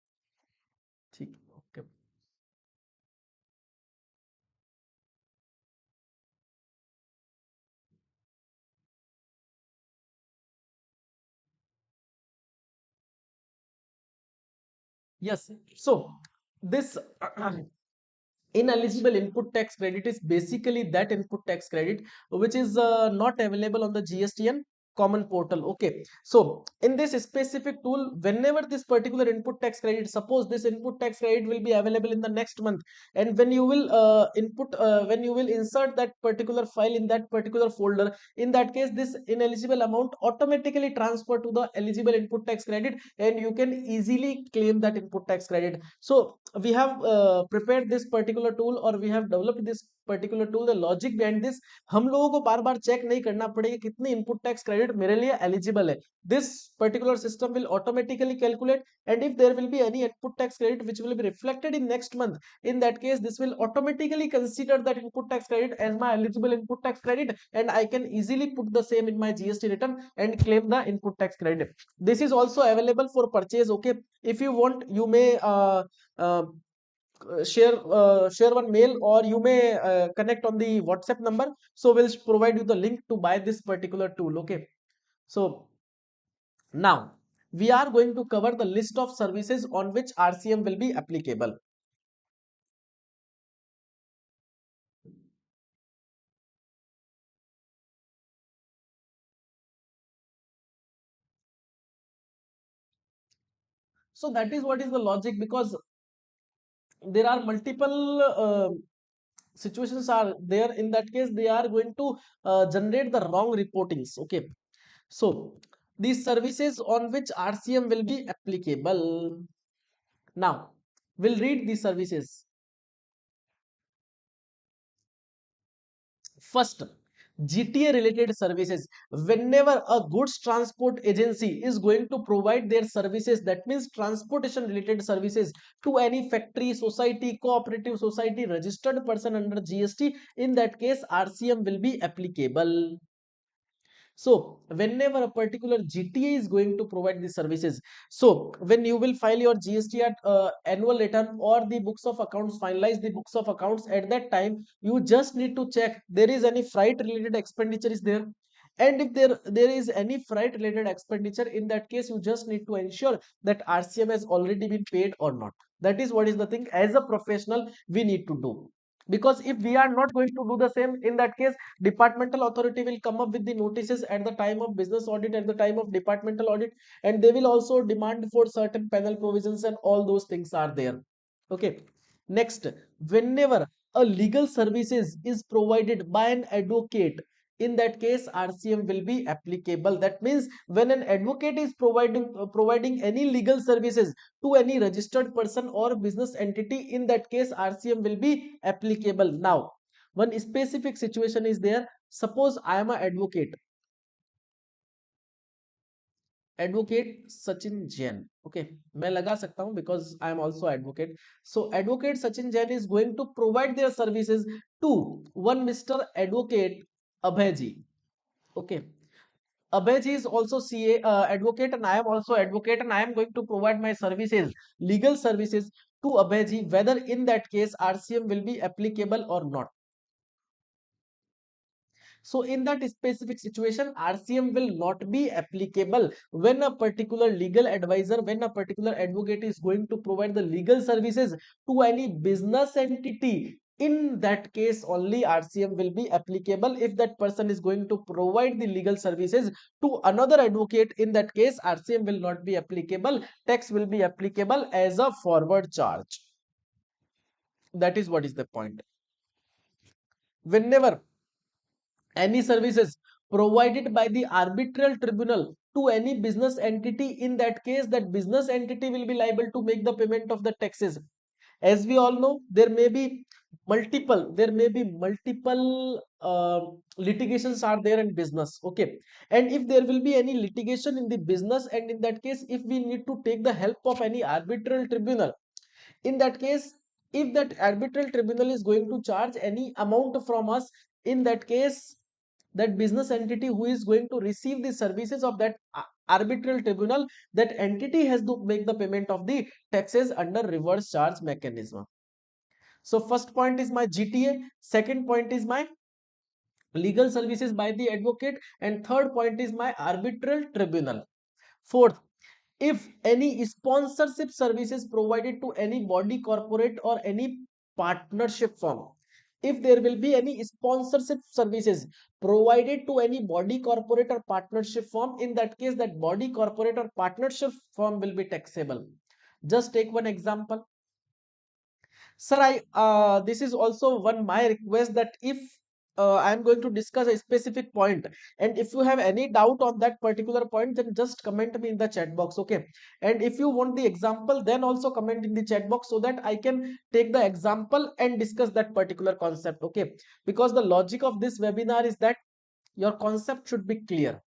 A: ठीक, okay. Yes, so this ineligible input tax credit is basically that input tax credit which is not available on the GSTN common portal. Okay, so in this specific tool, whenever this particular input tax credit, suppose this input tax credit will be available in the next month, and when you will when you will insert that particular file in that particular folder, in that case this ineligible amount automatically transfer to the eligible input tax credit, and you can easily claim that input tax credit. So we have prepared this particular tool, or we have developed this particular tool, the logic behind this, हम लोगों को बार बार check नहीं करना पड़ेगा कितनी input tax credit मेरे लिए eligible है. This particular system will automatically calculate, and if there will be any input tax credit which will be reflected in next month, in that case this will automatically consider that input tax credit as my eligible input tax credit, and I can easily put the same in my GST return and claim the input tax credit. This is also available for purchase. Okay, if you want, you may uh, share one mail, or you may connect on the WhatsApp number, so we'll provide you the link to buy this particular tool. Okay, so now we are going to cover the list of services on which RCM will be applicable. So that is what is the logic, because there are multiple situations are there. In that case, they are going to generate the wrong reportings. Okay, so these services on which RCM will be applicable. Now we'll read these services. First, GTA related services. Whenever a goods transport agency is going to provide their services, that means transportation related services, to any factory, society, cooperative society, registered person under GST, in that case RCM will be applicable. So whenever a particular GTA is going to provide these services, so when you will file your GST at annual return or the books of accounts, finalize the books of accounts, at that time you just need to check there is any freight related expenditure is there. And if there is any freight related expenditure, in that case you just need to ensure that RCM has already been paid or not. That is what is the thing as a professional we need to do. Because if we are not going to do the same, in that case departmental authority will come up with the notices at the time of business audit, at the time of departmental audit, and they will also demand for certain penal provisions, and all those things are there. Okay, next, whenever a legal services is provided by an advocate, in that case RCM will be applicable. That means when an advocate is providing any legal services to any registered person or business entity, in that case RCM will be applicable. Now one specific situation is there. Suppose I am an advocate Sachin Jain. Okay, मैं लगा सकता हूँ because I am also advocate. So advocate Sachin Jain is going to provide their services to one Mr. Advocate Abhay ji. Okay, Abhay ji is also CA advocate, and I am also advocate, and I am going to provide my services, legal services, to Abhay ji, whether in that case RCM will be applicable or not. So in that specific situation, RCM will not be applicable when a particular legal advisor, when a particular advocate is going to provide the legal services to any business entity. In that case, only RCM will be applicable. If that person is going to provide the legal services to another advocate, in that case, RCM will not be applicable. Tax will be applicable as a forward charge. That is what is the point. Whenever any services provided by the arbitral tribunal to any business entity, in that case that business entity will be liable to make the payment of the taxes. As we all know, there may be multiple litigations are there in business. Okay, and if there will be any litigation in the business, and in that case if we need to take the help of any arbitral tribunal, in that case if that arbitral tribunal is going to charge any amount from us, in that case that business entity who is going to receive the services of that arbitral tribunal, that entity has to make the payment of the taxes under reverse charge mechanism. So first point is my GTA, second point is my legal services by the advocate, and third point is my arbitral tribunal. Fourth, if any sponsorship services provided to any body, corporate, or any partnership firm, if there will be any sponsorship services provided to any body, corporate, or partnership firm, in that case that body, corporate, or partnership firm will be taxable. Just take one example. Sir, I this is also one my request, that if I am going to discuss a specific point, and if you have any doubt on that particular point, then just comment me in the chat box, okay? And if you want the example, then also comment in the chat box so that I can take the example and discuss that particular concept, okay? Because the logic of this webinar is that your concept should be clear.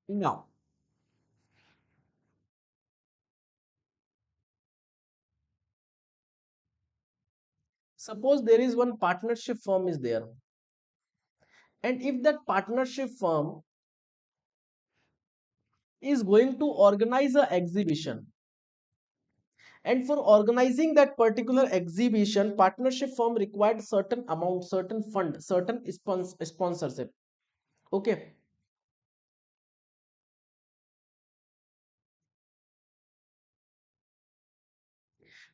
A: Now, suppose there is one partnership firm is there, and if that partnership firm is going to organize a exhibition, and for organizing that particular exhibition, partnership firm required certain amount, certain fund, certain sponsorship, okay?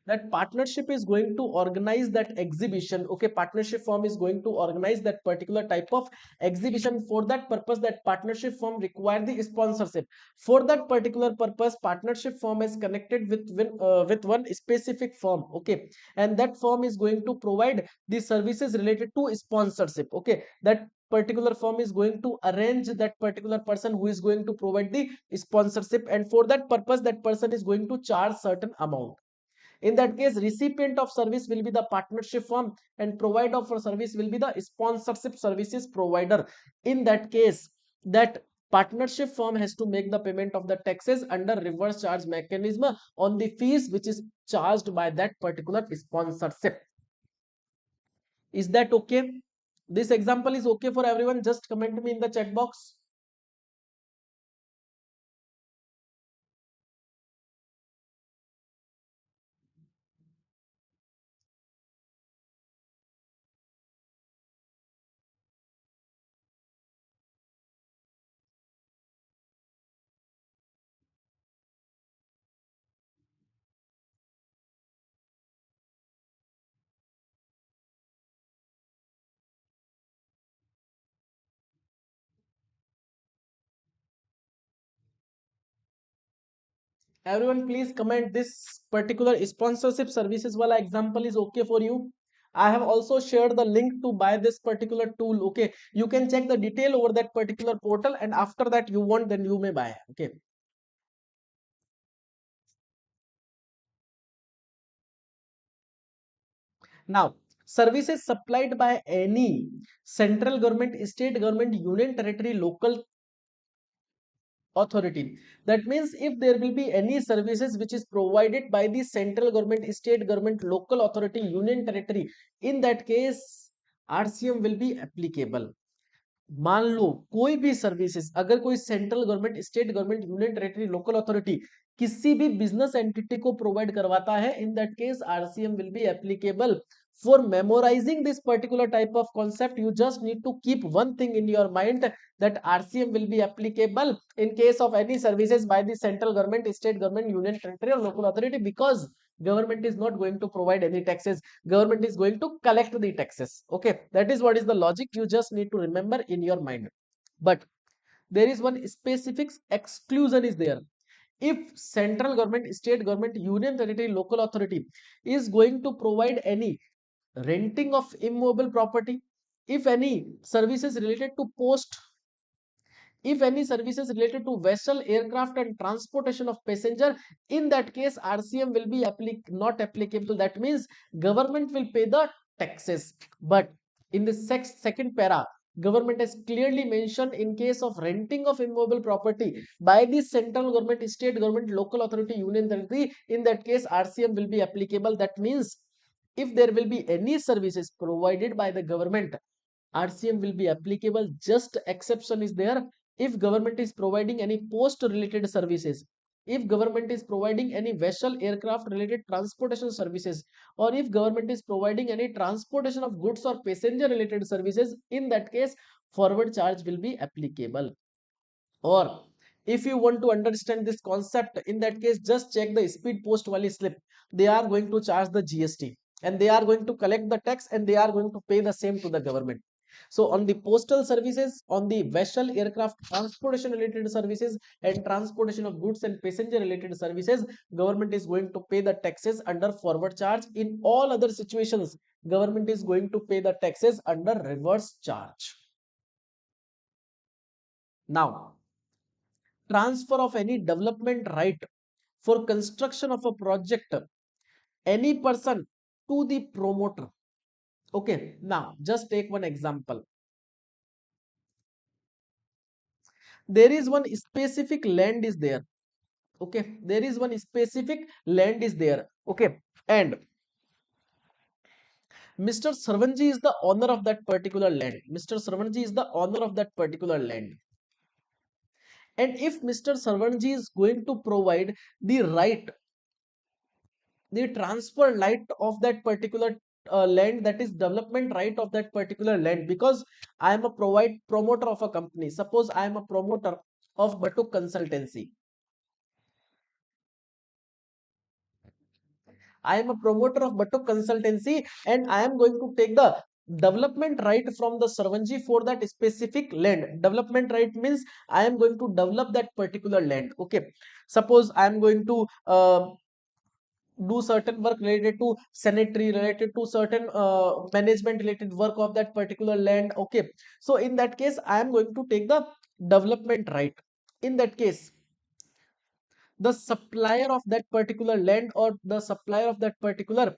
A: That partnership is going to organize that exhibition, okay? Partnership firm is going to organize that particular type of exhibition. For that purpose, that partnership firm require the sponsorship. For that particular purpose, partnership firm is connected with one specific firm, okay? And that firm is going to provide the services related to sponsorship, okay? That particular firm is going to arrange that particular person who is going to provide the sponsorship, and for that purpose, that person is going to charge certain amount. In that case, recipient of service will be the partnership firm, and provider of service will be the sponsorship services provider. In that case, that partnership firm has to make the payment of the taxes under reverse charge mechanism on the fees which is charged by that particular sponsorship. Is that okay? This example is okay for everyone? Just comment me in the chat box. Everyone, please comment this particular sponsorship services wala example is okay for you. I have also shared the link to buy this particular tool, okay? You can check the detail over that particular portal, and after that you want, then you may buy, okay? Now, services supplied by any central government, state government, union territory, local authority. That means if there will be any services which is provided by the central government, state government, local authority, union territory, in that case RCM will be applicable. मान लो कोई भी services अगर कोई central government, state government, union territory, local authority किसी भी business entity को provide करवाता है, इन that case RCM will be applicable. For memorizing this particular type of concept, you just need to keep one thing in your mind, that RCM will be applicable in case of any services by the central government, state government, union territory or local authority, because government is not going to provide any taxes, government is going to collect the taxes, okay? That is what is the logic, you just need to remember in your mind. But there is one specific exclusion is there. If central government, state government, union territory, local authority is going to provide any renting of immobile property, if any services related to post, if any services related to vessel, aircraft and transportation of passenger, in that case RCM will be not applicable. That means government will pay the taxes. But in the second para, government has clearly mentioned in case of renting of immobile property by the central government, state government, local authority, union territory, in that case RCM will be applicable. That means if there will be any services provided by the government, RCM will be applicable. Just exception is there if government is providing any post related services, if government is providing any vessel, aircraft related transportation services, or if government is providing any transportation of goods or passenger related services, in that case forward charge will be applicable. Or If you want to understand this concept, in that case, just check the speed post wali slip. They are going to charge the GST, and they are going to collect the tax, and they are going to pay the same to the government. So on the postal services, on the vessel aircraft transportation related services, and transportation of goods and passenger related services, government is going to pay the taxes under forward charge. In all other situations, government is going to pay the taxes under reverse charge. Now, transfer of any development right for construction of a project, any person to the promoter. Okay, now just take one example. There is one specific land is there. Okay, there is one specific land is there. Okay, and Mr. Sarvanji is the owner of that particular land. Mr. Sarvanji is the owner of that particular land. And if Mr. Sarvanji is going to provide the right, the transfer right of that particular land, that is development right of that particular land, because I am a promoter of a company. Suppose I am a promoter of Batuk Consultancy. I am a promoter of Batuk Consultancy, and I am going to take the development right from the Sarvanji for that specific land. Development right means I am going to develop that particular land. Okay, suppose I am going to do certain work related to sanitary, related to certain management related work of that particular land. Okay, so in that case, I am going to take the development right. In that case, the supplier of that particular land, or the supplier of that particular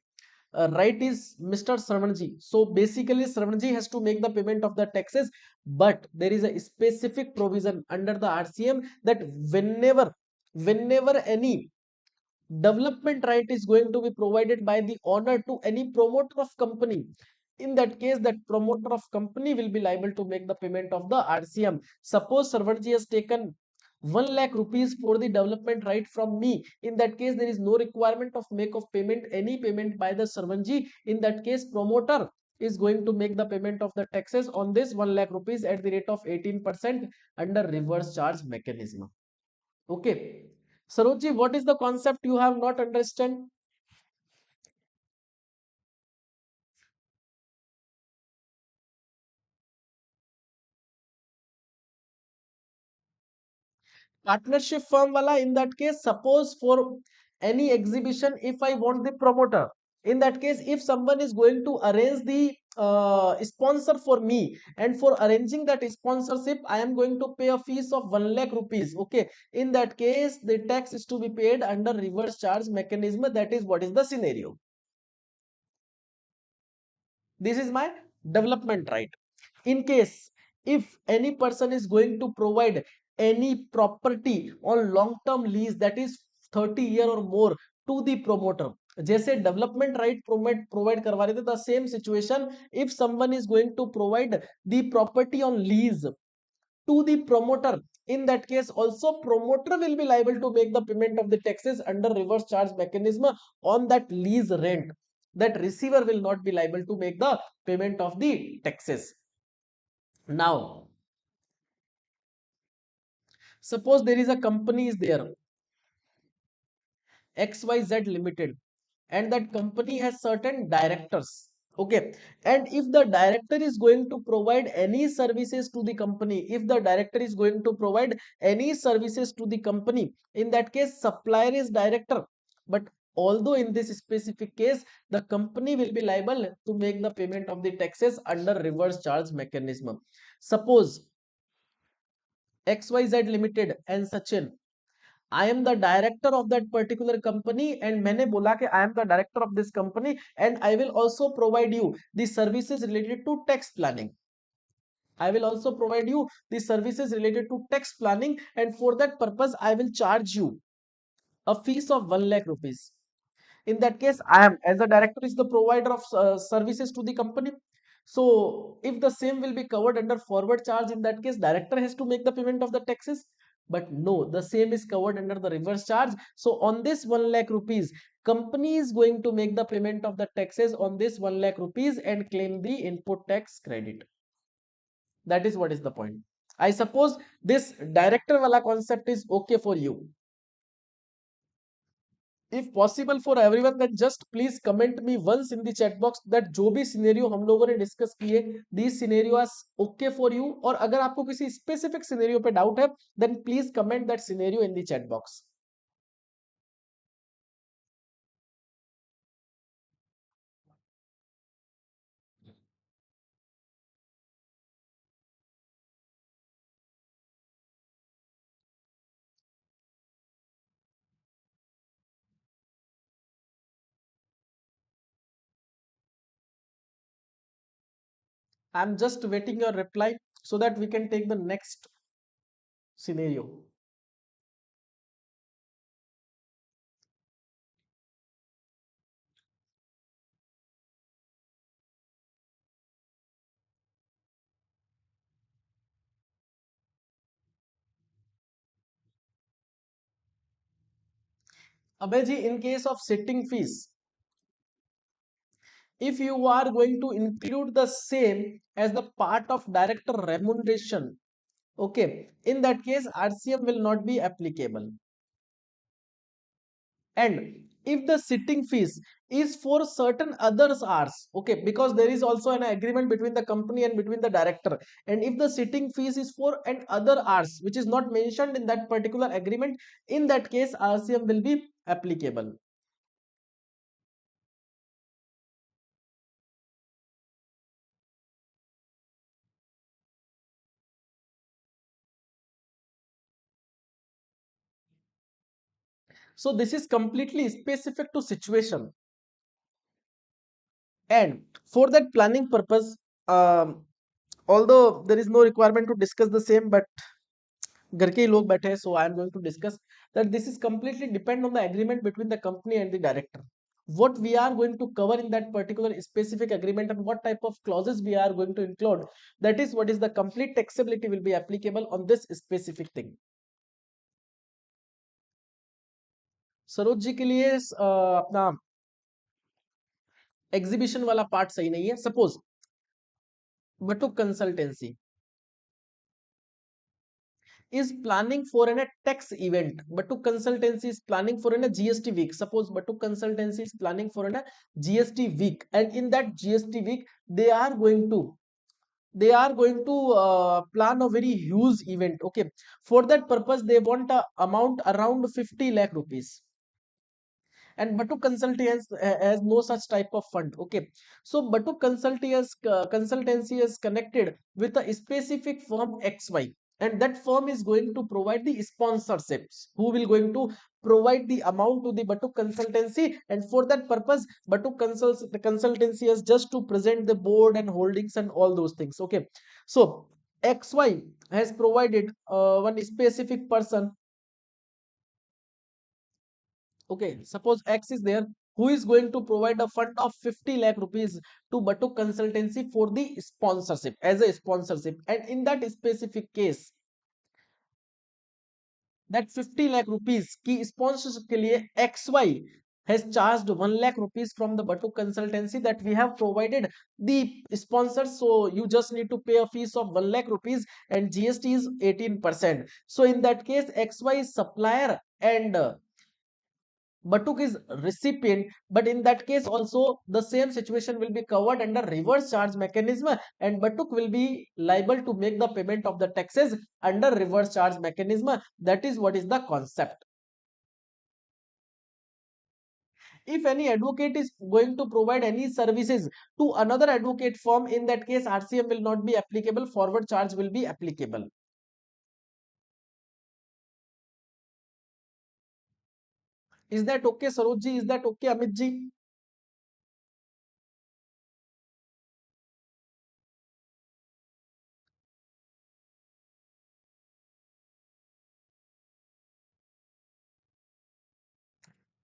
A: right, is Mr. Sarvanji. So basically, Sarvanji has to make the payment of the taxes, but there is a specific provision under the RCM that whenever any development right is going to be provided by the owner to any promoter of company, in that case, that promoter of company will be liable to make the payment of the RCM. Suppose Sarvanji has taken 1 lakh rupees for the development right from me. In that case, there is no requirement of make of payment, any payment by the Sarvanji. In that case, promoter is going to make the payment of the taxes on this 1 lakh rupees at the rate of 18% under reverse charge mechanism. Okay. Sarojji, what is the concept you have not understand? Partnership firm wala, in that case, suppose for any exhibition, if I want the promoter, in that case, if someone is going to arrange the sponsor for me, and for arranging that sponsorship, I am going to pay a fees of 1 lakh rupees. Okay, in that case, the tax is to be paid under reverse charge mechanism. That is what is the scenario. This is my development right. In case if any person is going to provide any property on long term lease, that is 30 year or more, to the promoter, जैसे development right provide करवा रहे थे, the same situation, if someone is going to provide the property on lease to the promoter, in that case also promoter will be liable to make the payment of the taxes under reverse charge mechanism on that lease rent. That receiver will not be liable to make the payment of the taxes. Now, suppose there is a company is there, XYZ Limited, and that company has certain directors. Okay, and if the director is going to provide any services to the company, if the director is going to provide any services to the company, in that case, supplier is director. But although in this specific case, the company will be liable to make the payment of the taxes under reverse charge mechanism. Suppose XYZ Limited and Sachin, I am the director of that particular company, and मैंने बोला कि I am the director of this company, and I will also provide you the services related to tax planning. I will also provide you the services related to tax planning, and for that purpose, I will charge you a fees of 1 lakh rupees. In that case, I am, as a director, is the provider of services to the company. So if the same will be covered under forward charge, in that case, director has to make the payment of the taxes. But no, the same is covered under the reverse charge. So on this 1 lakh rupees, company is going to make the payment of the taxes on this 1 lakh rupees and claim the input tax credit. That is what is the point. I suppose this director wala concept is okay for you. If possible for everyone, then just please comment me once in the chat box that जो भी scenario हम लोगों ने discuss किए, these scenarios okay for you. और अगर आपको किसी स्पेसिफिक सिनेरियो पे डाउट है, then please comment that scenario in the chat box. I'm just waiting your reply so that we can take the next scenario. Abhay ji, in case of sitting fees, if you are going to include the same as the part of director remuneration, okay, in that case RCM will not be applicable. And if the sitting fees is for certain others hours, okay, because there is also an agreement between the company and between the director, and if the sitting fees is for an other hours which is not mentioned in that particular agreement, in that case RCM will be applicable. So this is completely specific to situation. And for that planning purpose, although there is no requirement to discuss the same, but घर के ही लोग बैठे हैं, so I am going to discuss that this is completely depend on the agreement between the company and the director. What we are going to cover in that particular specific agreement and what type of clauses we are going to include, that is what is the complete taxability will be applicable on this specific thing. Saroj ji के लिए अपना exhibition वाला part सही नहीं है. Suppose Batuk consultancy is planning for a tax event. Batu consultancy is planning for a GST week. Suppose Batu consultancy is planning for a GST week, and in that GST week they are going to plan a very huge event. Okay, for that purpose they want a amount around 50 lakh rupees, and Batu Consultancy has no such type of fund. Okay, so Batu Consultancy is connected with a specific firm XY, and that firm is going to provide the sponsorships. Who will going to provide the amount to the Batu Consultancy, and for that purpose, Consultancy is just to present the board and holdings and all those things. Okay, so XY has provided one specific person. Okay, suppose X is there, who is going to provide a fund of 50 lakh rupees to Batuk Consultancy for the sponsorship, as a sponsorship. And in that specific case, that 50 lakh rupees की sponsorship के लिए XY has charged 1 lakh rupees from the Batuk Consultancy that we have provided the sponsors. So you just need to pay a fees of 1 lakh rupees and GST is 18%. So in that case, XY is supplier and Batuk is recipient, but in that case also the same situation will be covered under reverse charge mechanism, and Batuk will be liable to make the payment of the taxes under reverse charge mechanism. That is what is the concept. If any advocate is going to provide any services to another advocate firm, in that case RCM will not be applicable, forward charge will be applicable. Is that okay, Saroj ji? Is that okay, Amit ji?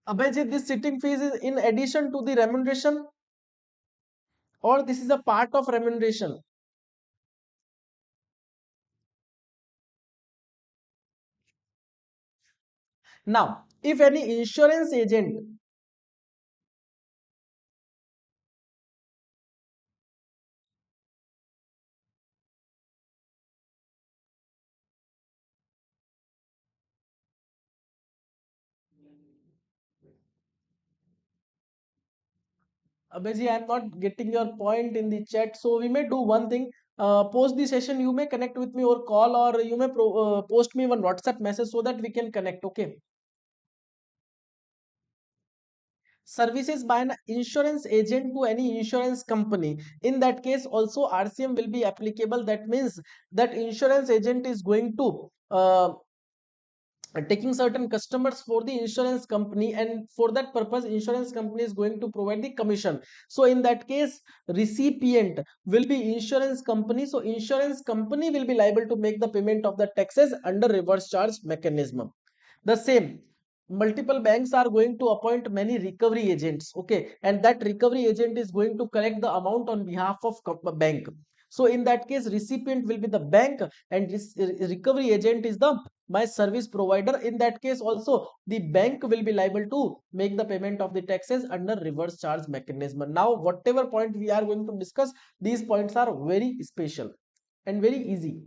A: Abhay ji, this sitting fees is in addition to the remuneration, or this is a part of remuneration? Now, if any insurance agent, Abhiji, I'm not getting your point in the chat. So we may do one thing. Post the session, you may connect with me or call, or you may post me one WhatsApp message so that we can connect. Okay. Services by an insurance agent to any insurance company. In that case, also RCM will be applicable. That means that insurance agent is going to taking certain customers for the insurance company, and for that purpose insurance company is going to provide the commission. So in that case, recipient will be insurance company, so insurance company will be liable to make the payment of the taxes under reverse charge mechanism. The same, multiple banks are going to appoint many recovery agents, okay, and that recovery agent is going to collect the amount on behalf of bank. So in that case, recipient will be the bank, and this recovery agent is the my service provider. In that case also, the bank will be liable to make the payment of the taxes under reverse charge mechanism. Now whatever point we are going to discuss, these points are very special and very easy.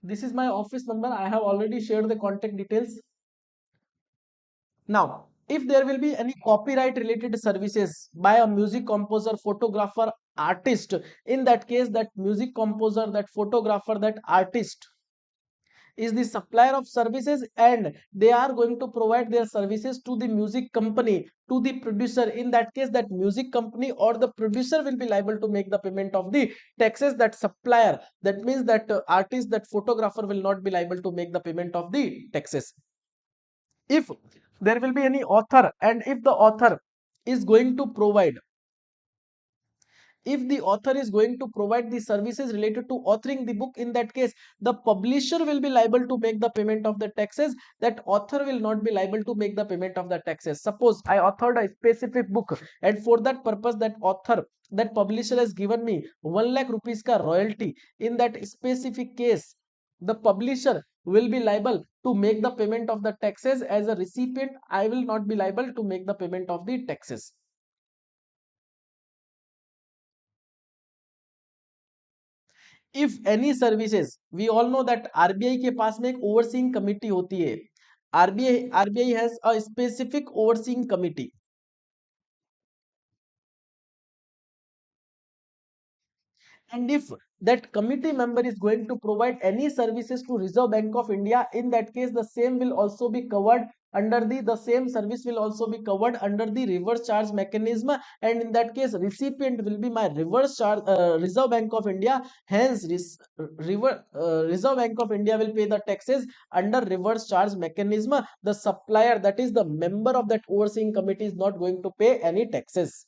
A: This is my office number. I have already shared the contact details. Now, if there will be any copyright related services by a music composer, photographer, artist, in that case, that music composer, that photographer, that artist is the supplier of services, and they are going to provide their services to the music company, to the producer. In that case, that music company or the producer will be liable to make the payment of the taxes. That supplier, that means that artist, that photographer will not be liable to make the payment of the taxes. If there will be any author, and if the author is going to provide, if the author is going to provide the services related to authoring the book, in that case the publisher will be liable to make the payment of the taxes. That author will not be liable to make the payment of the taxes. Suppose I authored a specific book, and for that purpose that author, that publisher has given me 1 lakh rupees ka royalty. In that specific case, the publisher will be liable to make the payment of the taxes. As a recipient, I will not be liable to make the payment of the taxes. If any services, we all know that RBI के पास में एक overseeing committee होती है. RBI has a specific overseeing committee. And if that committee member is going to provide any services to Reserve Bank of India, in that case the same will also be covered under the same service will also be covered under the reverse charge mechanism. And in that case, recipient will be my reverse charge Reserve Bank of India. Hence Reserve Bank of India will pay the taxes under reverse charge mechanism. The supplier, that is the member of that overseeing committee, is not going to pay any taxes.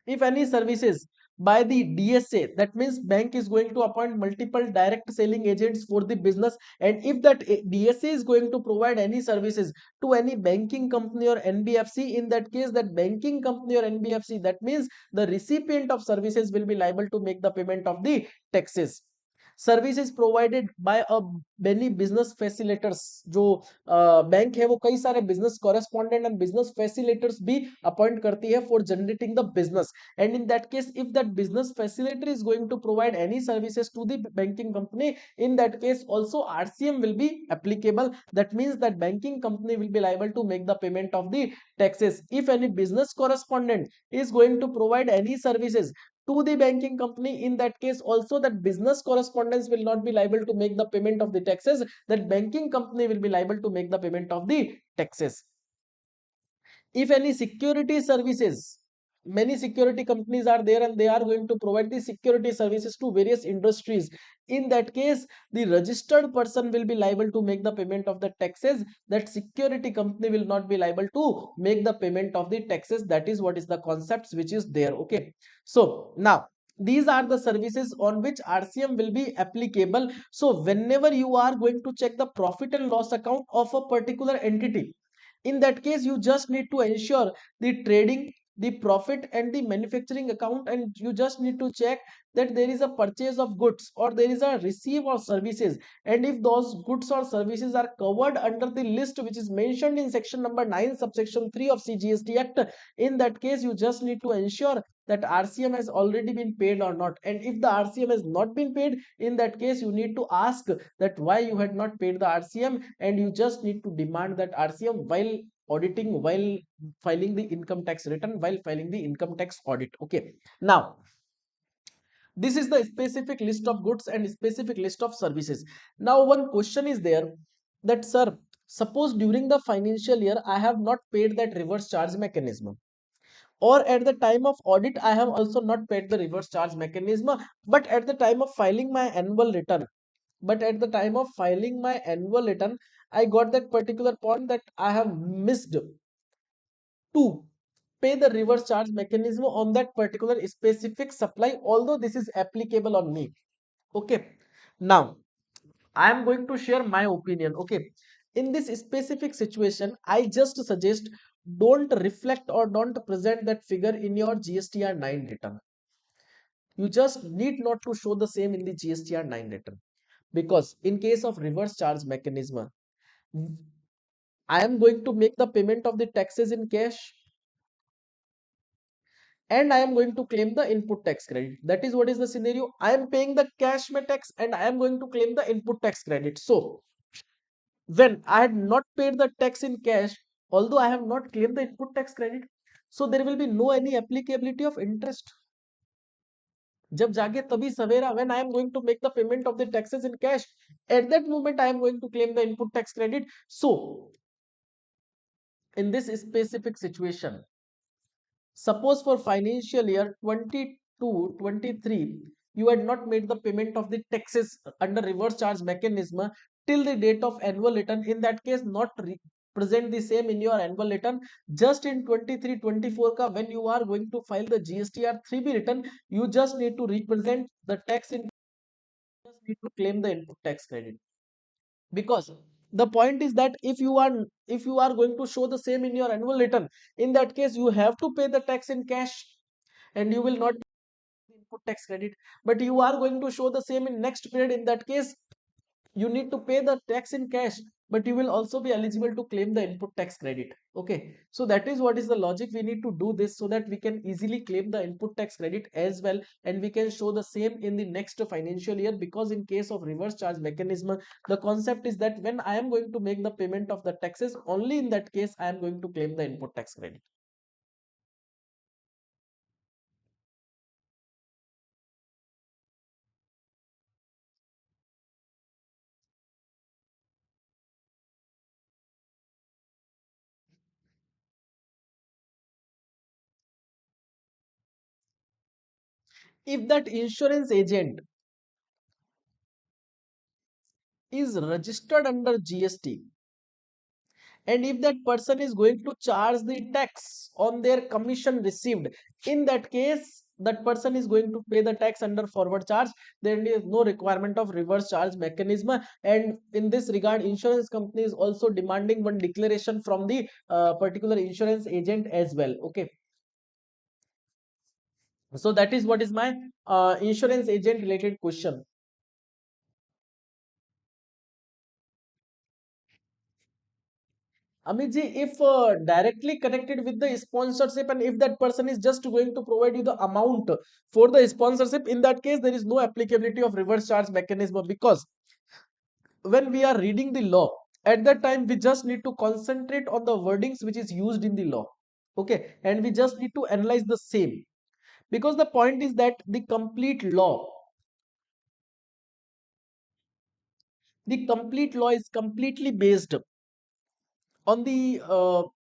A: If any services by the DSA, that means bank is going to appoint multiple direct selling agents for the business, and if that DSA is going to provide any services to any banking company or NBFC, in that case that banking company or NBFC, that means the recipient of services will be liable to make the payment of the taxes. Services provided by a many business facilitators. जो bank है वो कई सारे business correspondent and business facilitators भी appoint करती है for generating the business. And in that case, if that business facilitator is going to provide any services to the banking company, in that case also RCM will be applicable. That means that banking company will be liable to make the payment of the taxes. If any business correspondent is going to provide any services to the banking company, in that case also that business correspondence will not be liable to make the payment of the taxes. That banking company will be liable to make the payment of the taxes. If any security services, many security companies are there and they are going to provide the security services to various industries, in that case the registered person will be liable to make the payment of the taxes. That security company will not be liable to make the payment of the taxes. That is what is the concepts which is there. Okay, so now these are the services on which RCM will be applicable. So whenever you are going to check the profit and loss account of a particular entity, in that case you just need to ensure the trading the profit and the manufacturing account, and you just need to check that there is a purchase of goods or there is a receive of services, and if those goods or services are covered under the list which is mentioned in section number 9 subsection 3 of CGST Act, in that case you just need to ensure that RCM has already been paid or not. And if the RCM has not been paid, in that case you need to ask that why you had not paid the RCM, and you just need to demand that RCM while auditing, while filing the income tax return, while filing the income tax audit. Okay, now this is the specific list of goods and specific list of services. Now one question is there that, sir, suppose during the financial year I have not paid that reverse charge mechanism, or at the time of audit I have also not paid the reverse charge mechanism, but at the time of filing my annual return, I got that particular point that I have missed to pay the reverse charge mechanism on that particular specific supply, although this is applicable on me. Okay, now I am going to share my opinion. Okay, in this specific situation I just suggest, don't reflect or don't present that figure in your GSTR 9 return. You just need not to show the same in the GSTR 9 return, because in case of reverse charge mechanism, I am going to make the payment of the taxes in cash, and I am going to claim the input tax credit. That is what is the scenario. I am paying the cash में tax and I am going to claim the input tax credit. So when I had not paid the tax in cash, although I have not claimed the input tax credit, so there will be no any applicability of interest. जब जागे तभी सवेरा, when I am going to make the payment of the taxes in cash, at that moment I am going to claim the input tax credit. So in this specific situation, suppose for financial year 22-23, you had not made the payment of the taxes under reverse charge mechanism till the date of annual return. In that case, not present the same in your annual return. Just in 23-24 ka, when you are going to file the GSTR 3B return, you just need to represent the tax in, just need to claim the input tax credit. Because the point is that if you are going to show the same in your annual return, in that case you have to pay the tax in cash and you will not input tax credit. But you are going to show the same in next period, in that case you need to pay the tax in cash, but you will also be eligible to claim the input tax credit. Okay, so that is what is the logic. We need to do this so that we can easily claim the input tax credit as well, and we can show the same in the next financial year. Because in case of reverse charge mechanism, the concept is that when I am going to make the payment of the taxes, only in that case I am going to claim the input tax credit. If that insurance agent is registered under GST, and if that person is going to charge the tax on their commission received, in that case that person is going to pay the tax under forward charge. There is no requirement of reverse charge mechanism, and in this regard insurance company is also demanding one declaration from the particular insurance agent as well. Okay, so that is what is my insurance agent related question. Amit ji, if directly connected with the sponsorship, and if that person is just going to provide you the amount for the sponsorship, in that case there is no applicability of reverse charge mechanism. Because when we are reading the law, at that time we just need to concentrate on the wordings which is used in the law. Okay, and we just need to analyze the same, because the point is that the complete law is completely based on the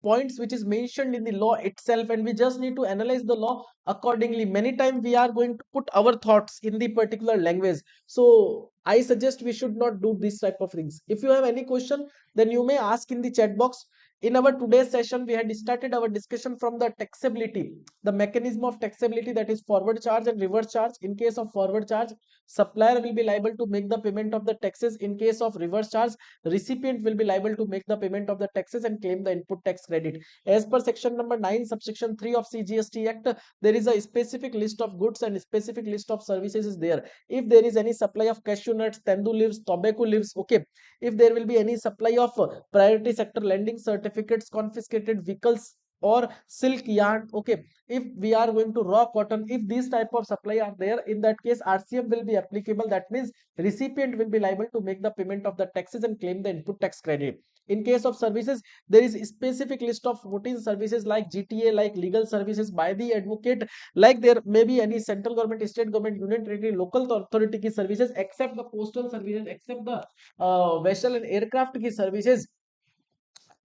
A: points which is mentioned in the law itself, and we just need to analyze the law accordingly. Many times we are going to put our thoughts in the particular language, so I suggest we should not do this type of things. If you have any question, then you may ask in the chat box. In our today's session, we had started our discussion from the taxability, the mechanism of taxability, that is forward charge and reverse charge. In case of forward charge, supplier will be liable to make the payment of the taxes. In case of reverse charge, recipient will be liable to make the payment of the taxes and claim the input tax credit. As per section number 9, subsection 3 of CGST Act, there is a specific list of goods and specific list of services is there. If there is any supply of cashew nuts, tendu leaves, tobacco leaves, okay, if there will be any supply of priority sector lending certificates, confiscated vehicles, or silk yarn, okay, if we are going to raw cotton, if these type of supply are there, in that case RCM will be applicable. That means recipient will be liable to make the payment of the taxes and claim the input tax credit. In case of services, there is a specific list of routine services like GTA, like legal services by the advocate, like there may be any central government, state government, union territory, local authority ki services, except the postal services, except the vessel and aircraft ki services.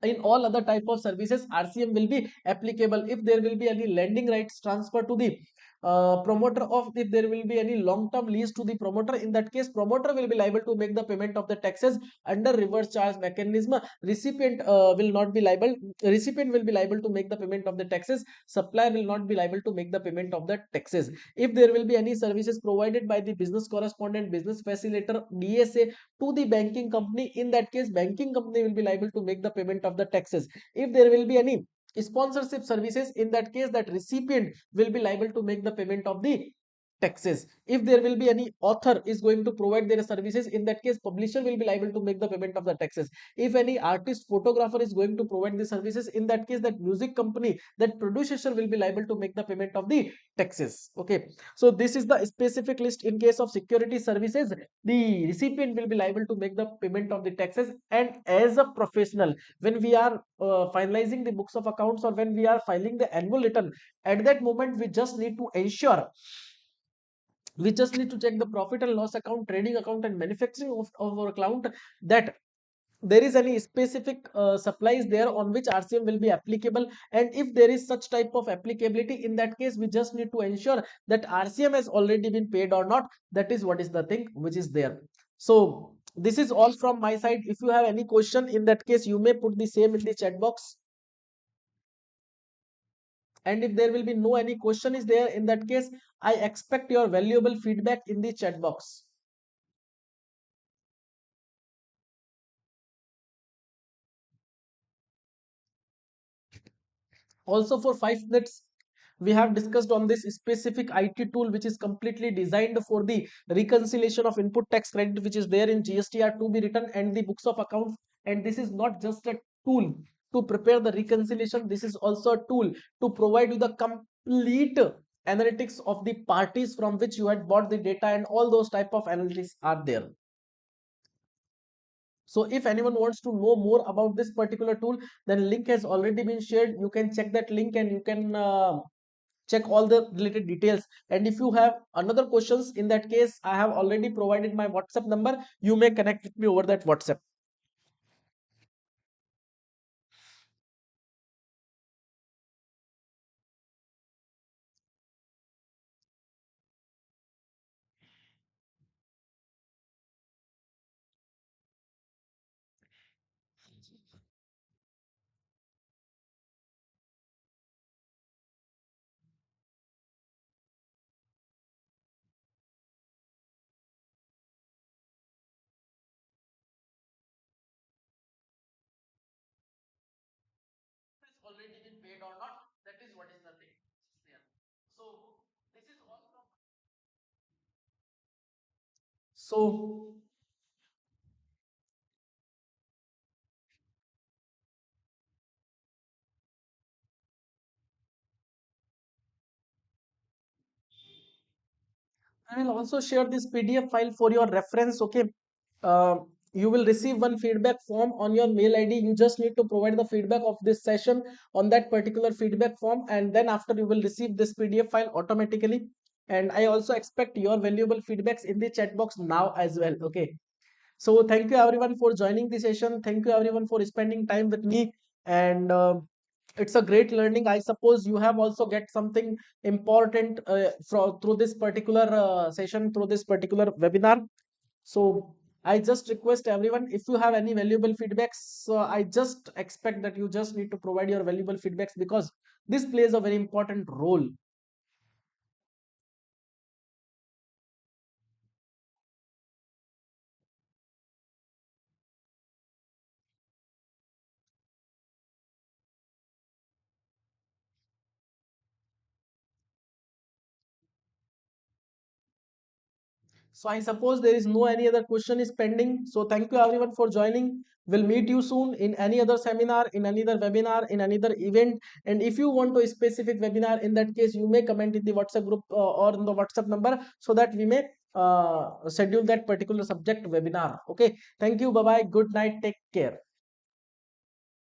A: In all other type of services, RCM will be applicable. If there will be any lending rights transfer to the promoter, of if there will be any long term lease to the promoter, in that case promoter will be liable to make the payment of the taxes under reverse charge mechanism. Recipient will not be liable, recipient will be liable to make the payment of the taxes, supplier will not be liable to make the payment of the taxes. If there will be any services provided by the business correspondent, business facilitator, DSA to the banking company, in that case banking company will be liable to make the payment of the taxes. If there will be any sponsorship services, in that case that recipient will be liable to make the payment of the taxes. If there will be any author is going to provide their services, in that case publisher will be liable to make the payment of the taxes. If any artist photographer is going to provide the services, in that case that music company, that producer will be liable to make the payment of the taxes. Okay, so this is the specific list. In case of security services, the recipient will be liable to make the payment of the taxes. And as a professional, when we are finalizing the books of accounts, or when we are filing the annual return, at that moment we just need to ensure, we just need to check the profit and loss account, trading account, and manufacturing of our account, that there is any specific supplies there on which RCM will be applicable. And if there is such type of applicability, in that case we just need to ensure that RCM has already been paid or not. That is what is the thing which is there. So this is all from my side. If you have any question, in that case you may put the same in the chat box. And if there will be no any question is there, in that case I expect your valuable feedback in the chat box. Also, for 5 minutes, we have discussed on this specific IT tool which is completely designed for the reconciliation of input tax credit, which is there in GSTR to be written and the books of accounts. And this is not just a tool to prepare the reconciliation, this is also a tool to provide you the complete analytics of the parties from which you had bought the data, and all those type of analytics are there. So if anyone wants to know more about this particular tool, then link has already been shared. You can check that link and you can check all the related details. And if you have another questions, in that case I have already provided my WhatsApp number. You may connect with me over that WhatsApp. It's already been paid or not. That is what is the thing there. So this is all from. So I will also share this PDF file for your reference. Okay. Uh, you will receive one feedback form on your mail ID. You just need to provide the feedback of this session on that particular feedback form, and then after you will receive this PDF file automatically. And I also expect your valuable feedbacks in the chat box now as well. Okay. So thank you everyone for joining the session. Thank you everyone for spending time with me. And it's a great learning. I suppose you have also get something important through this particular session, through this particular webinar. So I just request everyone, if you have any valuable feedbacks, I just expect that you just need to provide your valuable feedbacks, because this plays a very important role. So I suppose there is no any other question is pending. So thank you everyone for joining. We'll meet you soon in any other seminar, in another webinar, in another event. And if you want to a specific webinar, in that case, you may comment in the WhatsApp group or in the WhatsApp number, so that we may schedule that particular subject webinar. Okay. Thank you. Bye bye. Good night. Take care.